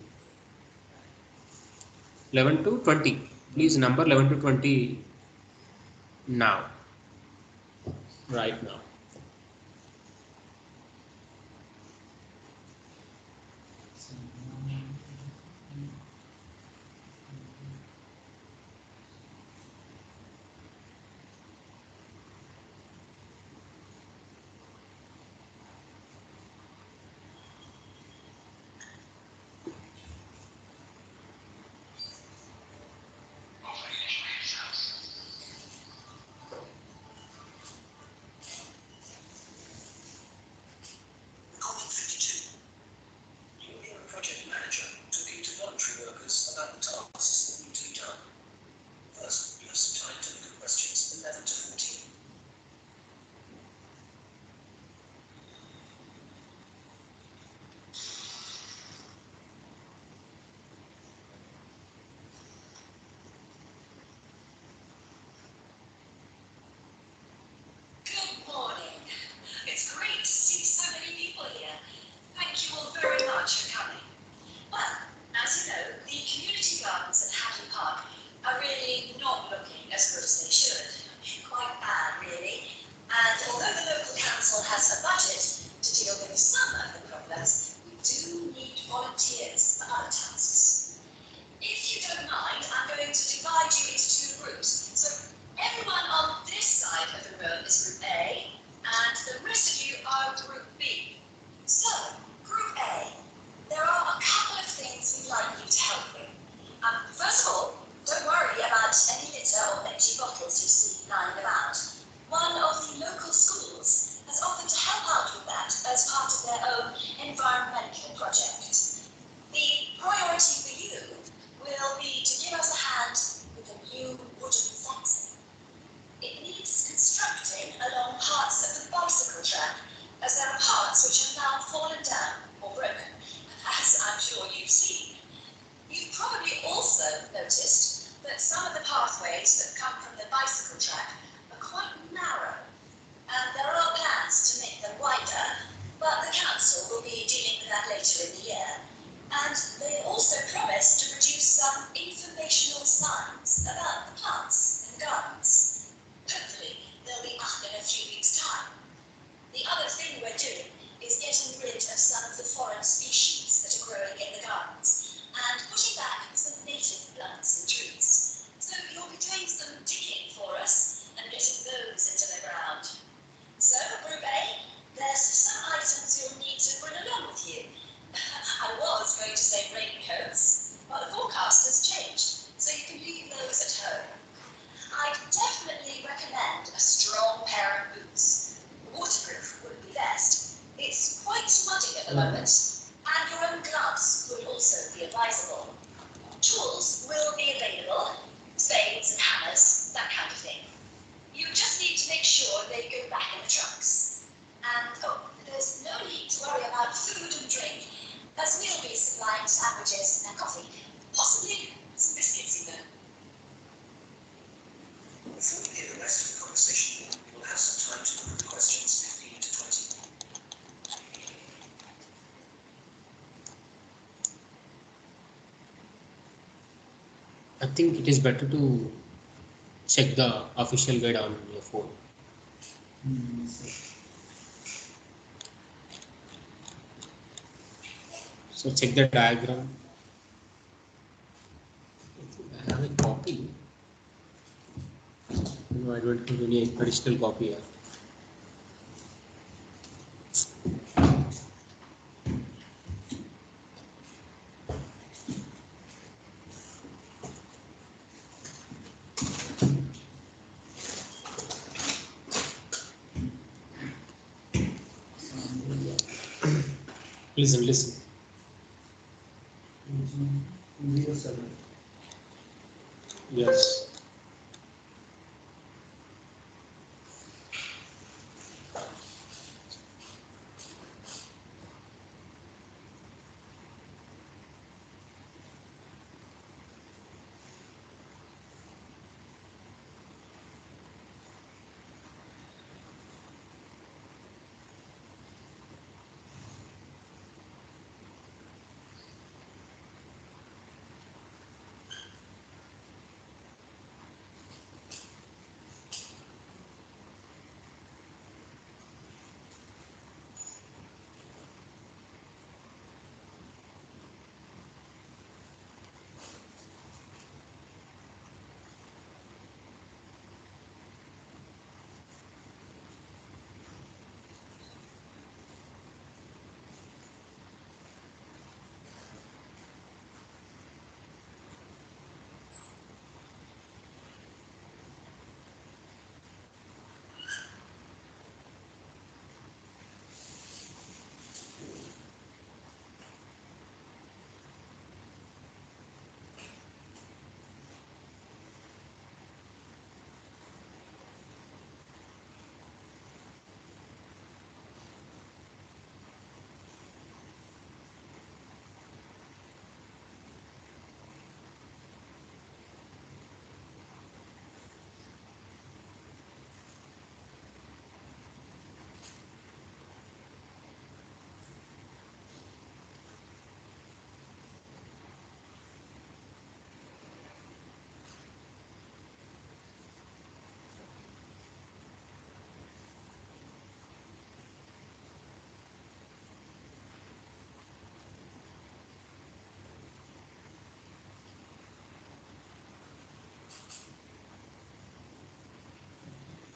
11 to 20. Please number 11 to 20 now. Right now. Comment 52. Your project manager talking to voluntary workers about the tasks that need to be done. First, you have some time to look at questions 11 to 14. Good morning. It's great to see so many people here. Thank you all very much for coming. Well, as you know, the community gardens at Haddon Park are really not looking as good as they should. Quite bad, really. And although the local council has a budget to deal with some of the problems, we do need volunteers for other tasks. If you don't mind, I'm going to divide you into 2 groups. So everyone on this side of the room is Group A, and the rest of you are Group B. So, Group A, noticed that some of the pathways that come from the bicycle track are quite narrow, and there are plans to make them wider, but the council will be dealing with that later in the year. And they also promised to produce some informational signs about the plants in the gardens. Hopefully, they'll be up in a few weeks' time. The other thing we're doing is getting rid of some of the foreign species that are growing in the gardens and putting back some native plants and trees. So you'll be doing some digging for us and getting those into the ground. So, Group A, there's some items you'll need to bring along with you. I was going to say raincoats, but the forecast has changed, so you can leave those at home. I'd definitely recommend a strong pair of boots. Waterproof would be best. It's quite muddy at the moment, and your own gloves would also be advisable. Tools will be available, spades and hammers, that kind of thing. You just need to make sure they go back in the trucks. And, there's no need to worry about food and drink, as we'll be supplying sandwiches and coffee, possibly some biscuits even. Before we hear the rest of the conversation, we'll have some time to look at questions 15 to 20. I think it is better to check the official guide on your phone. So check the diagram. I have a copy. No, I don't have any additional copy here. Listen. Yes.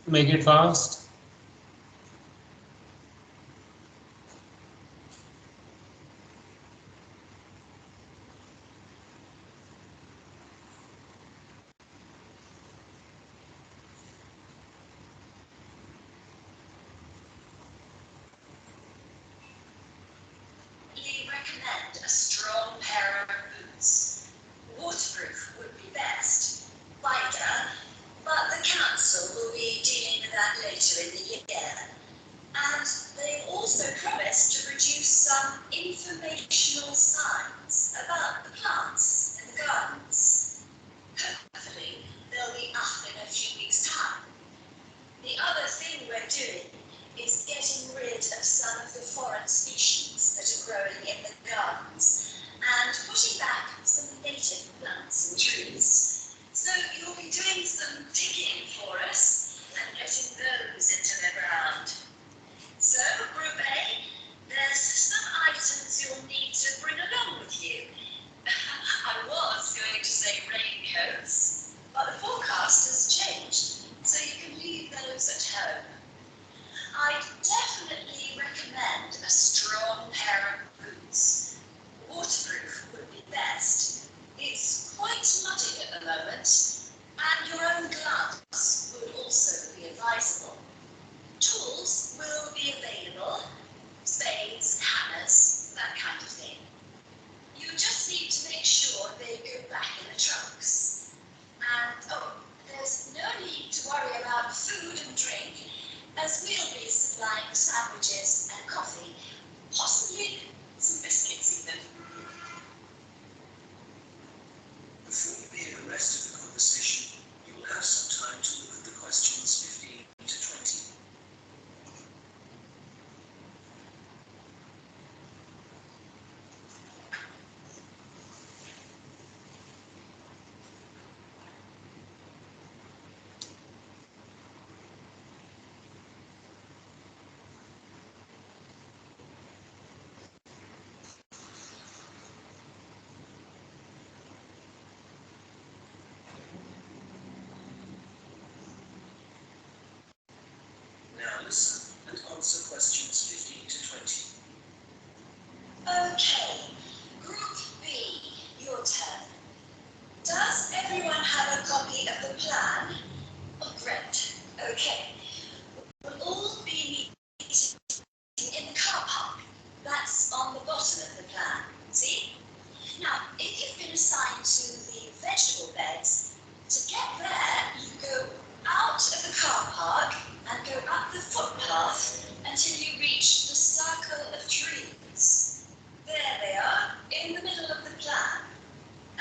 Make it fast. We recommend a strong pair of boots. Waterproof would be best. Wider, but the council will be dealing with that later in the year. And they also promised to produce some informational signs about the plants in the gardens. But the forecast has changed, so you can leave those at home. I'd definitely recommend a strong pair of boots. Waterproof would be best. It's quite muddy at the moment, and your own gloves would also be advisable. Tools will be available, spades, hammers, that kind of thing. You just need to make sure they go back in the trunks. And, there's no need to worry about food and drink, as we'll be supplying sandwiches and coffee, possibly some biscuits even. Before you hear the rest of the conversation, you will have some time to look at the questions 15 to 20. Now listen and answer questions 15 to 20. Okay, Group B, your turn. Does everyone have a copy of the plan? Oh, great. Okay. We'll all be meeting in the car park. That's on the bottom of the plan. See? Now, if you've been assigned to the vegetable beds, to get there, you go out of the car park and go up the footpath until you reach the circle of trees. There they are, in the middle of the plan.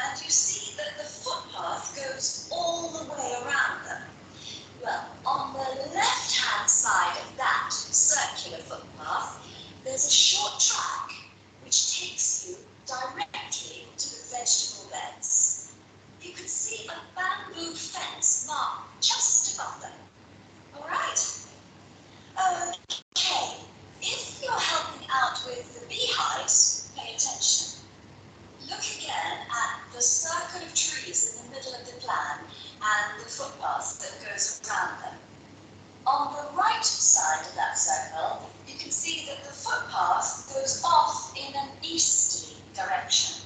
And you see that the footpath goes all the way around them. Well, on the left-hand side of that circular footpath, there's a short track which takes you directly to the vegetable beds. You can see a bamboo fence marked just above them. All right? Okay, if you're helping out with the beehives, pay attention. Look again at the circle of trees in the middle of the plan and the footpath that goes around them. On the right side of that circle, you can see that the footpath goes off in an easterly direction.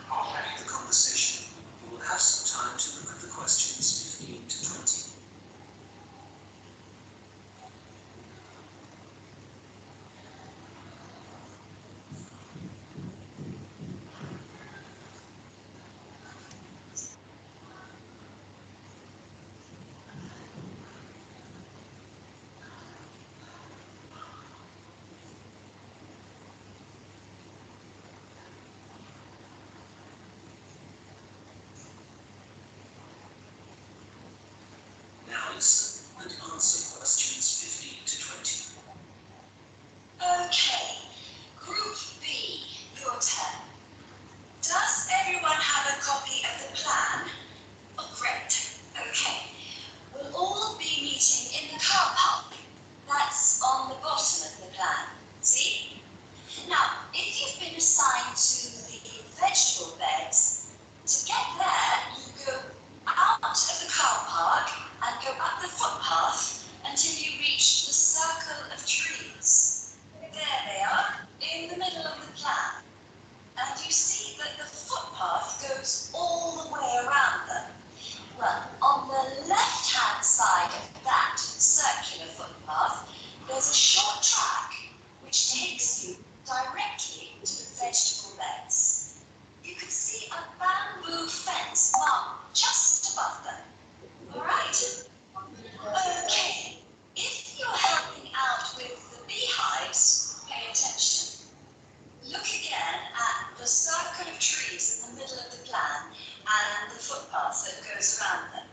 Following the conversation, you will have some time to look at the questions 15 to 20. Now listen and answer questions 15 to 20. Okay, Group B, your turn. Does everyone have a copy of the plan? Oh, great. Okay. We'll all be meeting in the car park. That's on the bottom of the plan. See? Now, if you've been assigned to the vegetable beds, to get there, you go out of the car park and go up the footpath until you reach the circle of trees. There they are, in the middle of the plan. And you see that the footpath goes all the way around them. Well, on the left-hand side of that circular footpath, there's a short track which takes you directly to the vegetable beds. You can see a bamboo fence marked just above them. All right? Okay. If you're helping out with the beehives, pay attention. Look again at the circle of trees in the middle of the plan and the footpath that goes around them.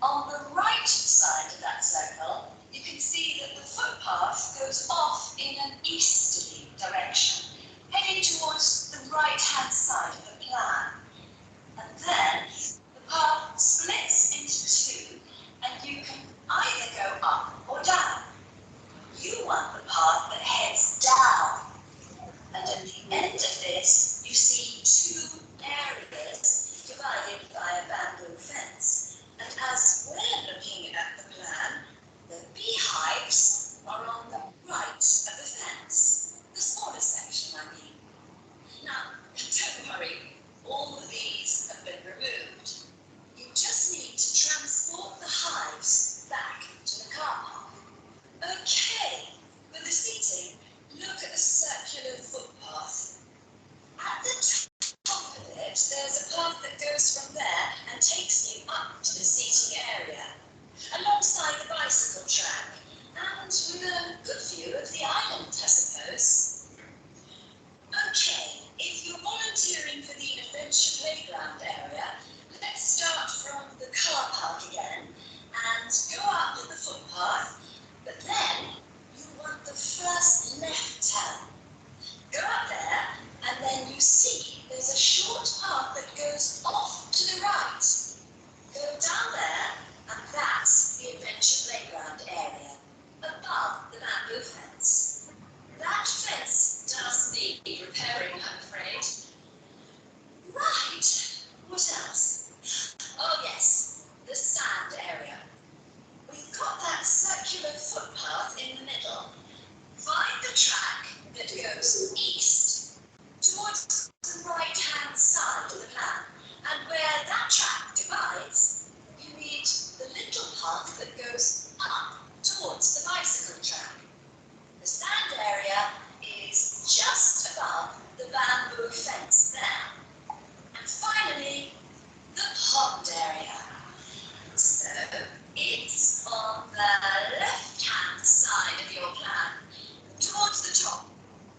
On the right side of that circle, you can see that the footpath goes off in an easterly direction, heading towards the right-hand side of the plan. And then the path splits into two, and you can either go up or down. You want the path that heads down. And at the end end of this, you see two areas divided by a bamboo fence. And as we're looking at the plan, the beehives are on the right of the fence. The smaller section, I mean. Now, don't worry, all of these have been removed. You just need to transport the hives back to the car park. Okay, with the seating, look at the circular footpath. At the top of it, there's a path that goes from there and takes you up to the seating area, alongside the bicycle track, and with a good view of the island, I suppose. Okay, if you're volunteering for the adventure playground area, let's start from the car park again and go up the footpath, but then you want the first left turn. Go up there, and then you see there's a short path that goes off to the right. Go down there, and that's the adventure playground area, above the bamboo fence. That fence does need repairing, I'm afraid. Right, what else? Oh yes, the sand area. We've got that circular footpath in the middle. Find the track that goes east towards the right-hand side of the plan, and where that track divides, you need the little path that goes up towards the bicycle track. The sand area is just above the bamboo fence there. And finally, the pond area. So it's on the left-hand side of your plan, towards the top,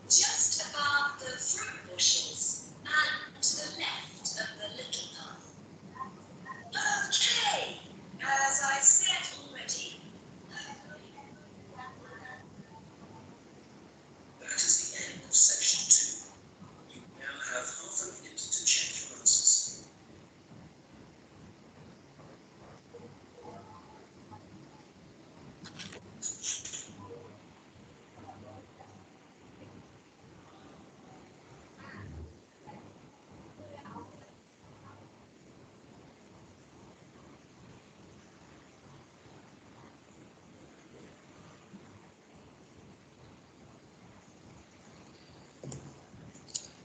just above the fruit bushes and to the left of the little path. Okay, as I said already, That is the end of section 2. You now have half a minute to check your answers.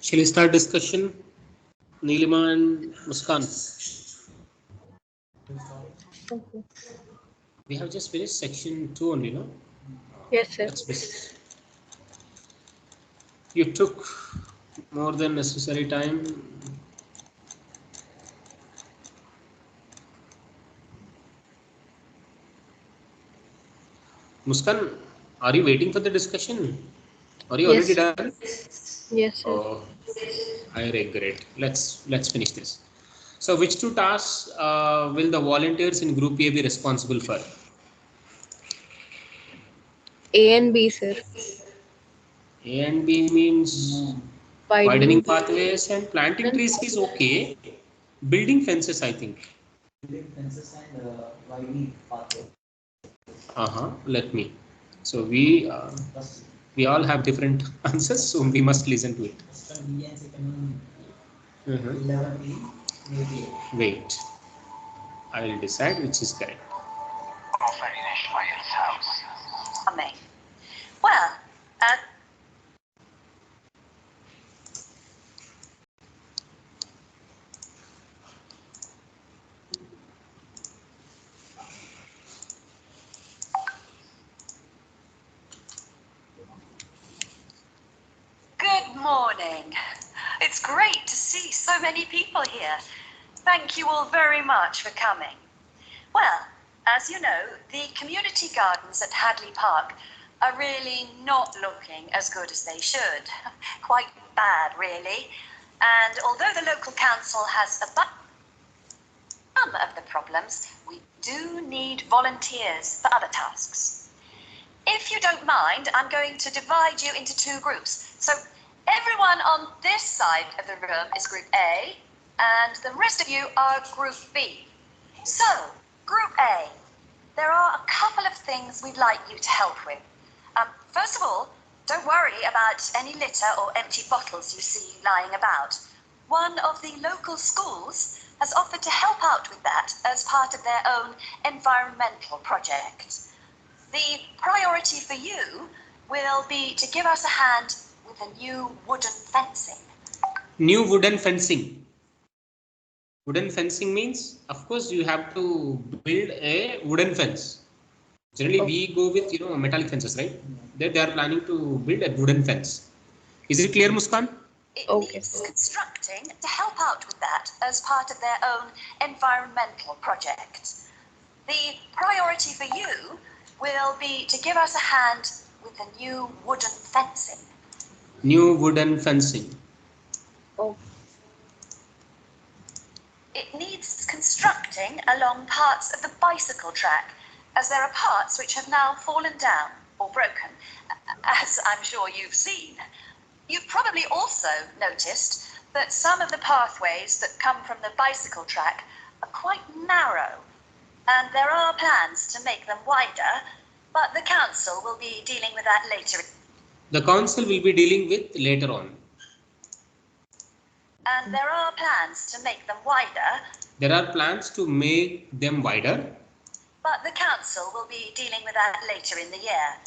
Shall we start discussion? Neelima and Muskan. Okay. We have just finished section 2 only, no? Yes, sir. You took more than necessary time. Muskan, are you waiting for the discussion? Are you already Yes. done? Yes, sir. Oh, I regret. Let's finish this. So, which two tasks will the volunteers in Group A be responsible for? A and B, sir. A and B means widening Widening pathways and planting and trees is okay. Building fences, I think. Building fences and widening pathway. Let me. So we all have different answers, so we must listen to it. First one B and second one Mhm. 11B, maybe. Wait, I will decide which is correct. Finished by its house. Me. Well, good morning. It's great to see so many people here. Thank you all very much for coming. Well, as you know, the community gardens at Hadley Park are really not looking as good as they should. Quite bad, really. And although the local council has some of the problems, we do need volunteers for other tasks. If you don't mind, I'm going to divide you into two groups. So everyone on this side of the room is Group A, and the rest of you are Group B. So, Group A, there are a couple of things we'd like you to help with. First of all, Don't worry about any litter or empty bottles you see lying about. One of the local schools has offered to help out with that as part of their own environmental project. The priority for you will be to give us a hand with the new wooden fencing. New wooden fencing. Wooden fencing means, of course, you have to build a wooden fence. Generally, we go with metallic fences, right? They are planning to build a wooden fence. Is it clear, Muskan? It needs constructing to help out with that as part of their own environmental project. The priority for you will be to give us a hand with the new wooden fencing. New wooden fencing. Oh. It needs constructing along parts of the bicycle track, as there are parts which have now fallen down or broken, as I'm sure you've seen. You've probably also noticed that some of the pathways that come from the bicycle track are quite narrow, and there are plans to make them wider, but the council will be dealing with that later. The council will be dealing with later on. And there are plans to make them wider. There are plans to make them wider. But the council will be dealing with that later in the year.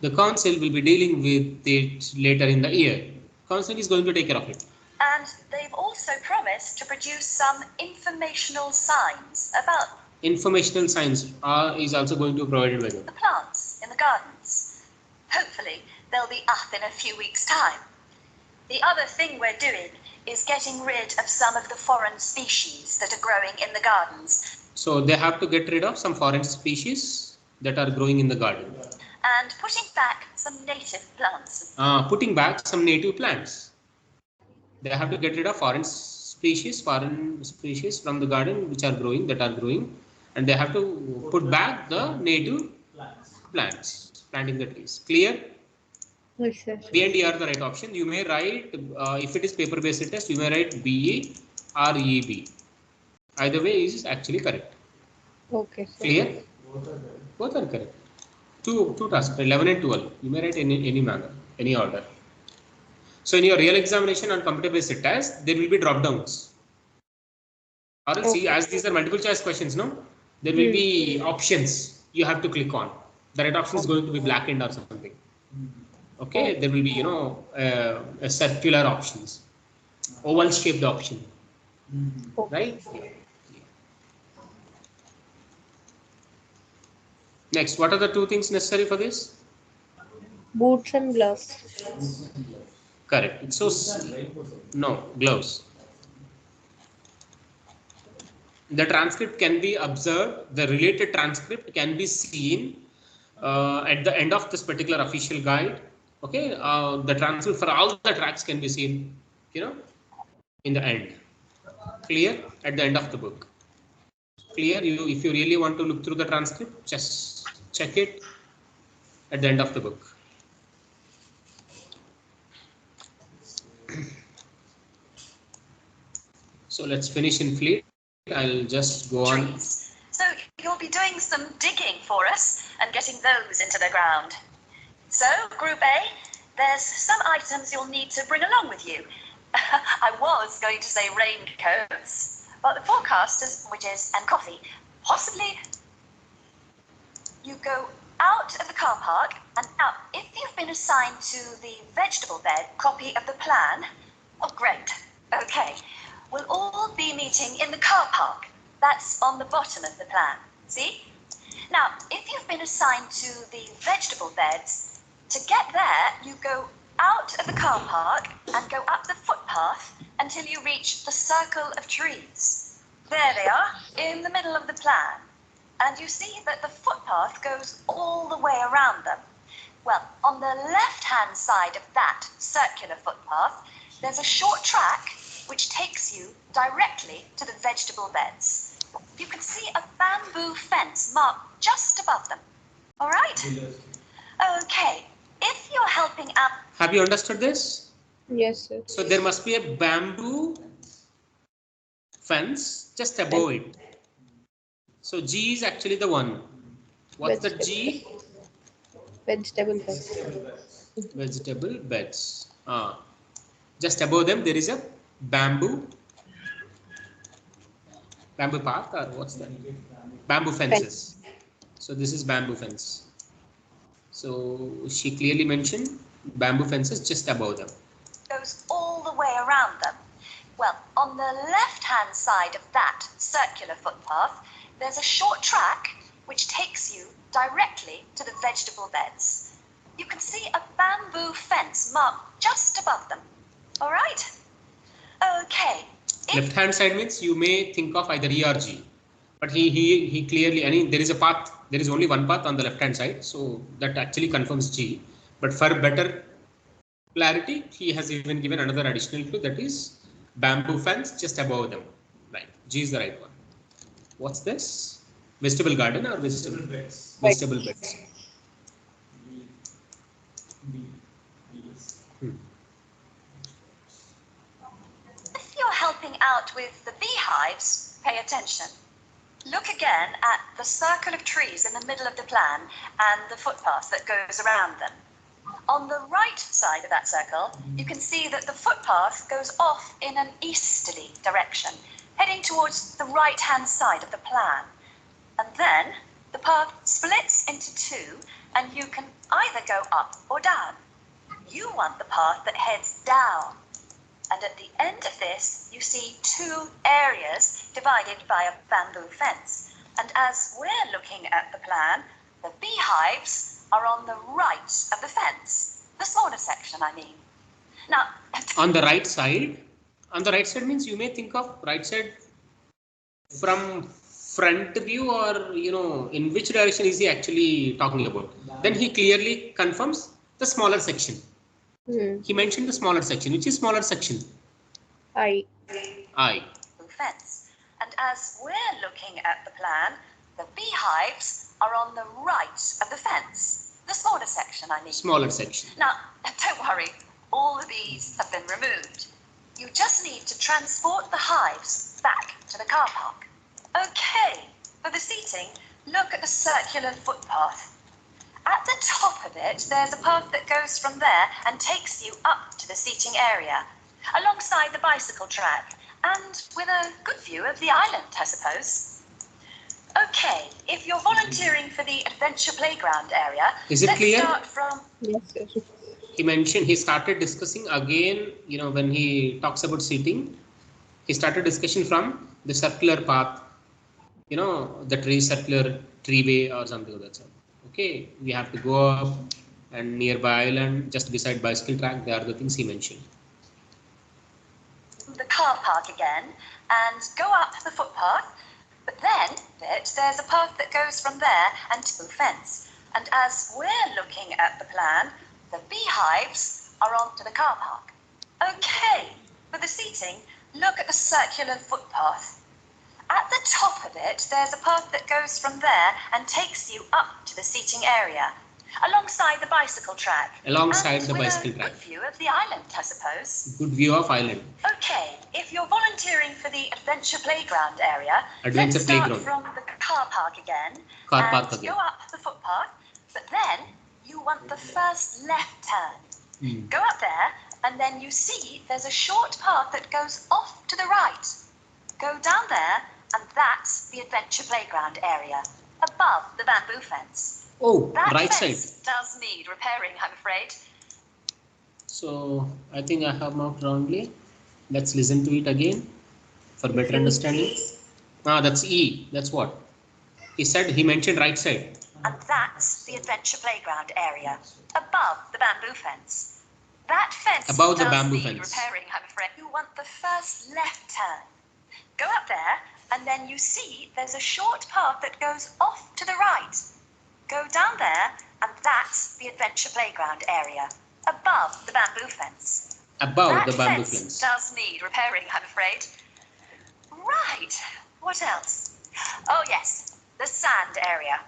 The council will be dealing with it later in the year. Council is going to take care of it. And they've also promised to produce some informational signs about informational signs is also going to be provided by them. The plants in the gardens. Hopefully, they'll be up in a few weeks' time. The other thing we're doing is getting rid of some of the foreign species that are growing in the gardens. So they have to get rid of some foreign species that are growing in the garden. And putting back some native plants. Putting back some native plants. They have to get rid of foreign species from the garden which are growing, and they have to put back the native plants, planting the trees. Clear? Yes, sir. B and D are the right option. You may write, if it is paper based test, you may write BE or EB. Either way is actually correct. Okay, sir. Clear? Both are correct. Two tasks, 11 and 12. You may write in any manner, any order. So in your real examination on computer based test, there will be drop downs. Or else, see, as these are multiple choice questions, no? There will be options you have to click on. The right option is going to be blackened or something. Okay, there will be, a circular options, oval shaped option, right? Next, what are the two things necessary for this? Boots and gloves. Correct. So, no, gloves. The transcript can be observed, the related transcript can be seen at the end of this particular official guide. Okay, the transcript for all the tracks can be seen, in the end. Clear? At the end of the book. Clear? If you really want to look through the transcript, just check it at the end of the book. So let's finish in fleet. I'll just go on. So you'll be doing some digging for us and getting those into the ground. So, Group A, there's some items you'll need to bring along with you. I was going to say raincoats, but the forecast is sandwiches and coffee. Possibly you go out of the car park, and now, if you've been assigned to the vegetable bed copy of the plan, oh great, okay, we'll all be meeting in the car park. That's on the bottom of the plan, see? Now, if you've been assigned to the vegetable beds, to get there, you go out of the car park and go up the footpath until you reach the circle of trees. There they are, in the middle of the plan. And you see that the footpath goes all the way around them. Well, on the left-hand side of that circular footpath, there's a short track which takes you directly to the vegetable beds. You can see a bamboo fence marked just above them. All right? Okay. If you're helping out... Have you understood this? Yes, sir. So there must be a bamboo fence just above it. So G is actually the one. What's the G? Vegetable fence. Vegetable beds. Just above them there is a bamboo path, or what's that? Bamboo fences. So this is bamboo fence. So she clearly mentioned bamboo fences just above them. Goes all the way around them. Well, on the left-hand side of that circular footpath, there's a short track which takes you directly to the vegetable beds. You can see a bamboo fence marked just above them. All right? Okay. Left hand side means you may think of either E or G, but he clearly, I mean, there is a path, there is only one path on the left hand side, so that actually confirms G. But for better clarity, he has even given another additional clue, that is bamboo fence just above them. Right, G is the right one. What's this? Vegetable garden or vegetable beds? Vegetable beds. If you're helping out with the beehives, pay attention. Look again at the circle of trees in the middle of the plan and the footpath that goes around them. On the right side of that circle, you can see that the footpath goes off in an easterly direction, heading towards the right-hand side of the plan. And then the path splits into two, and you can either go up or down. You want the path that heads down. And at the end of this, you see two areas divided by a bamboo fence. And as we're looking at the plan, the beehives are on the right of the fence. The smaller section, I mean. Now, On the right side means you may think of right side from front view, or in which direction is he actually talking about. Then he clearly confirms the smaller section. He mentioned the smaller section. Which is smaller section? I. Fence. And as we're looking at the plan, the beehives are on the right of the fence. The smaller section, I mean. Smaller section. Now, don't worry, all the bees have been removed. You just need to transport the hives back to the car park. Okay, for the seating, look at the circular footpath. At the top of it, there's a path that goes from there and takes you up to the seating area, alongside the bicycle track, and with a good view of the island, I suppose. Okay, if you're volunteering for the adventure playground area, is it clear? Start from... Yes. He started discussing again, when he talks about seating, he started discussion from the circular path, the circular treeway or something of that sort. Okay, we have to go up, and nearby island, just beside bicycle track, there are the things he mentioned. The car park again, and go up the footpath, but then there's a path that goes from there and to the fence. And as we're looking at the plan, the beehives are onto the car park. Okay, for the seating, look at the circular footpath. At the top of it, there's a path that goes from there and takes you up to the seating area, alongside the bicycle track. Alongside the with bicycle a track. Good view of the island, I suppose. Good view of island. Okay, if you're volunteering for the adventure playground area, Adventure let's start playground. from the car park again. Car and park again. Go up the footpath, but then you want the first left turn. Go up there, and then you see there's a short path that goes off to the right. Go down there, and that's the adventure playground area, above the bamboo fence. Oh, That right fence side. does need repairing, I'm afraid. So I think I have marked wrongly. Let's listen to it again for better understanding. That's E. That's what he mentioned right side. And that's the adventure playground area, above the bamboo fence. That fence Above the does bamboo need fence. repairing, I'm afraid. You want the first left turn. Go up there, and then you see there's a short path that goes off to the right. Go down there, and that's the adventure playground area, above the bamboo fence. Above the bamboo fence fence. does need repairing, I'm afraid. Right. What else? Oh, yes, the sand area.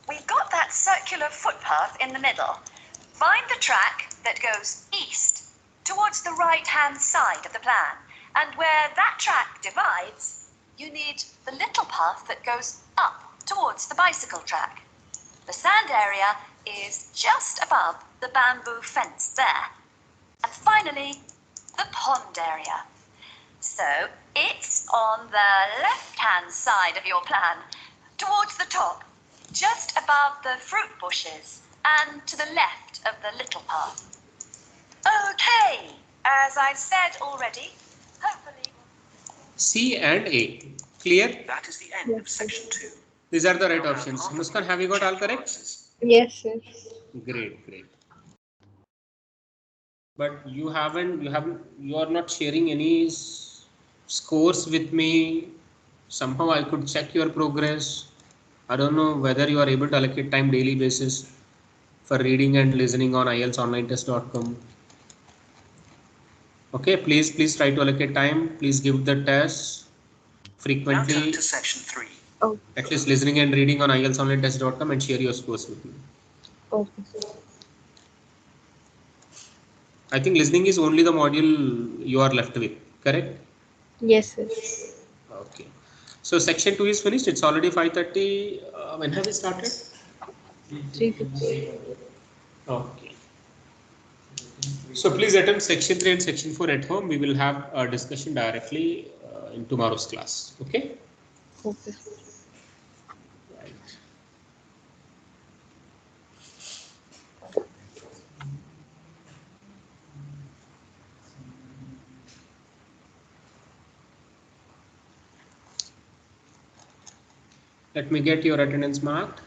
We've got that circular footpath in the middle. Find the track that goes east, towards the right-hand side of the plan. And where that track divides, you need the little path that goes up towards the bicycle track. The sand area is just above the bamboo fence there. And finally, the pond area. So it's on the left-hand side of your plan, towards the top, just above the fruit bushes and to the left of the little path. Okay, as I've said already, hopefully... C and A. Clear? That is the end of section 2. These are the right Now have options. half a Muskan, minute have you to got check all your correct? answers. Yes, sir. Great, great. But you are not sharing any scores with me. Somehow I could check your progress. I don't know whether you are able to allocate time daily basis for reading and listening on ieltsonlinetest.com. Okay, please try to allocate time. Please give the test Now frequently. turn to section 3. Oh, At least listening and reading on ieltsonlinetest.com and share your scores with me. okay. I think listening is only the module you are left with, correct? Yes, sir. Okay. So section 2 is finished. It's already 5:30. When have we started? 350. Okay. So please attempt section 3 and section 4 at home. We will have a discussion directly in tomorrow's class. Okay? Okay. Right. Let me get your attendance marked.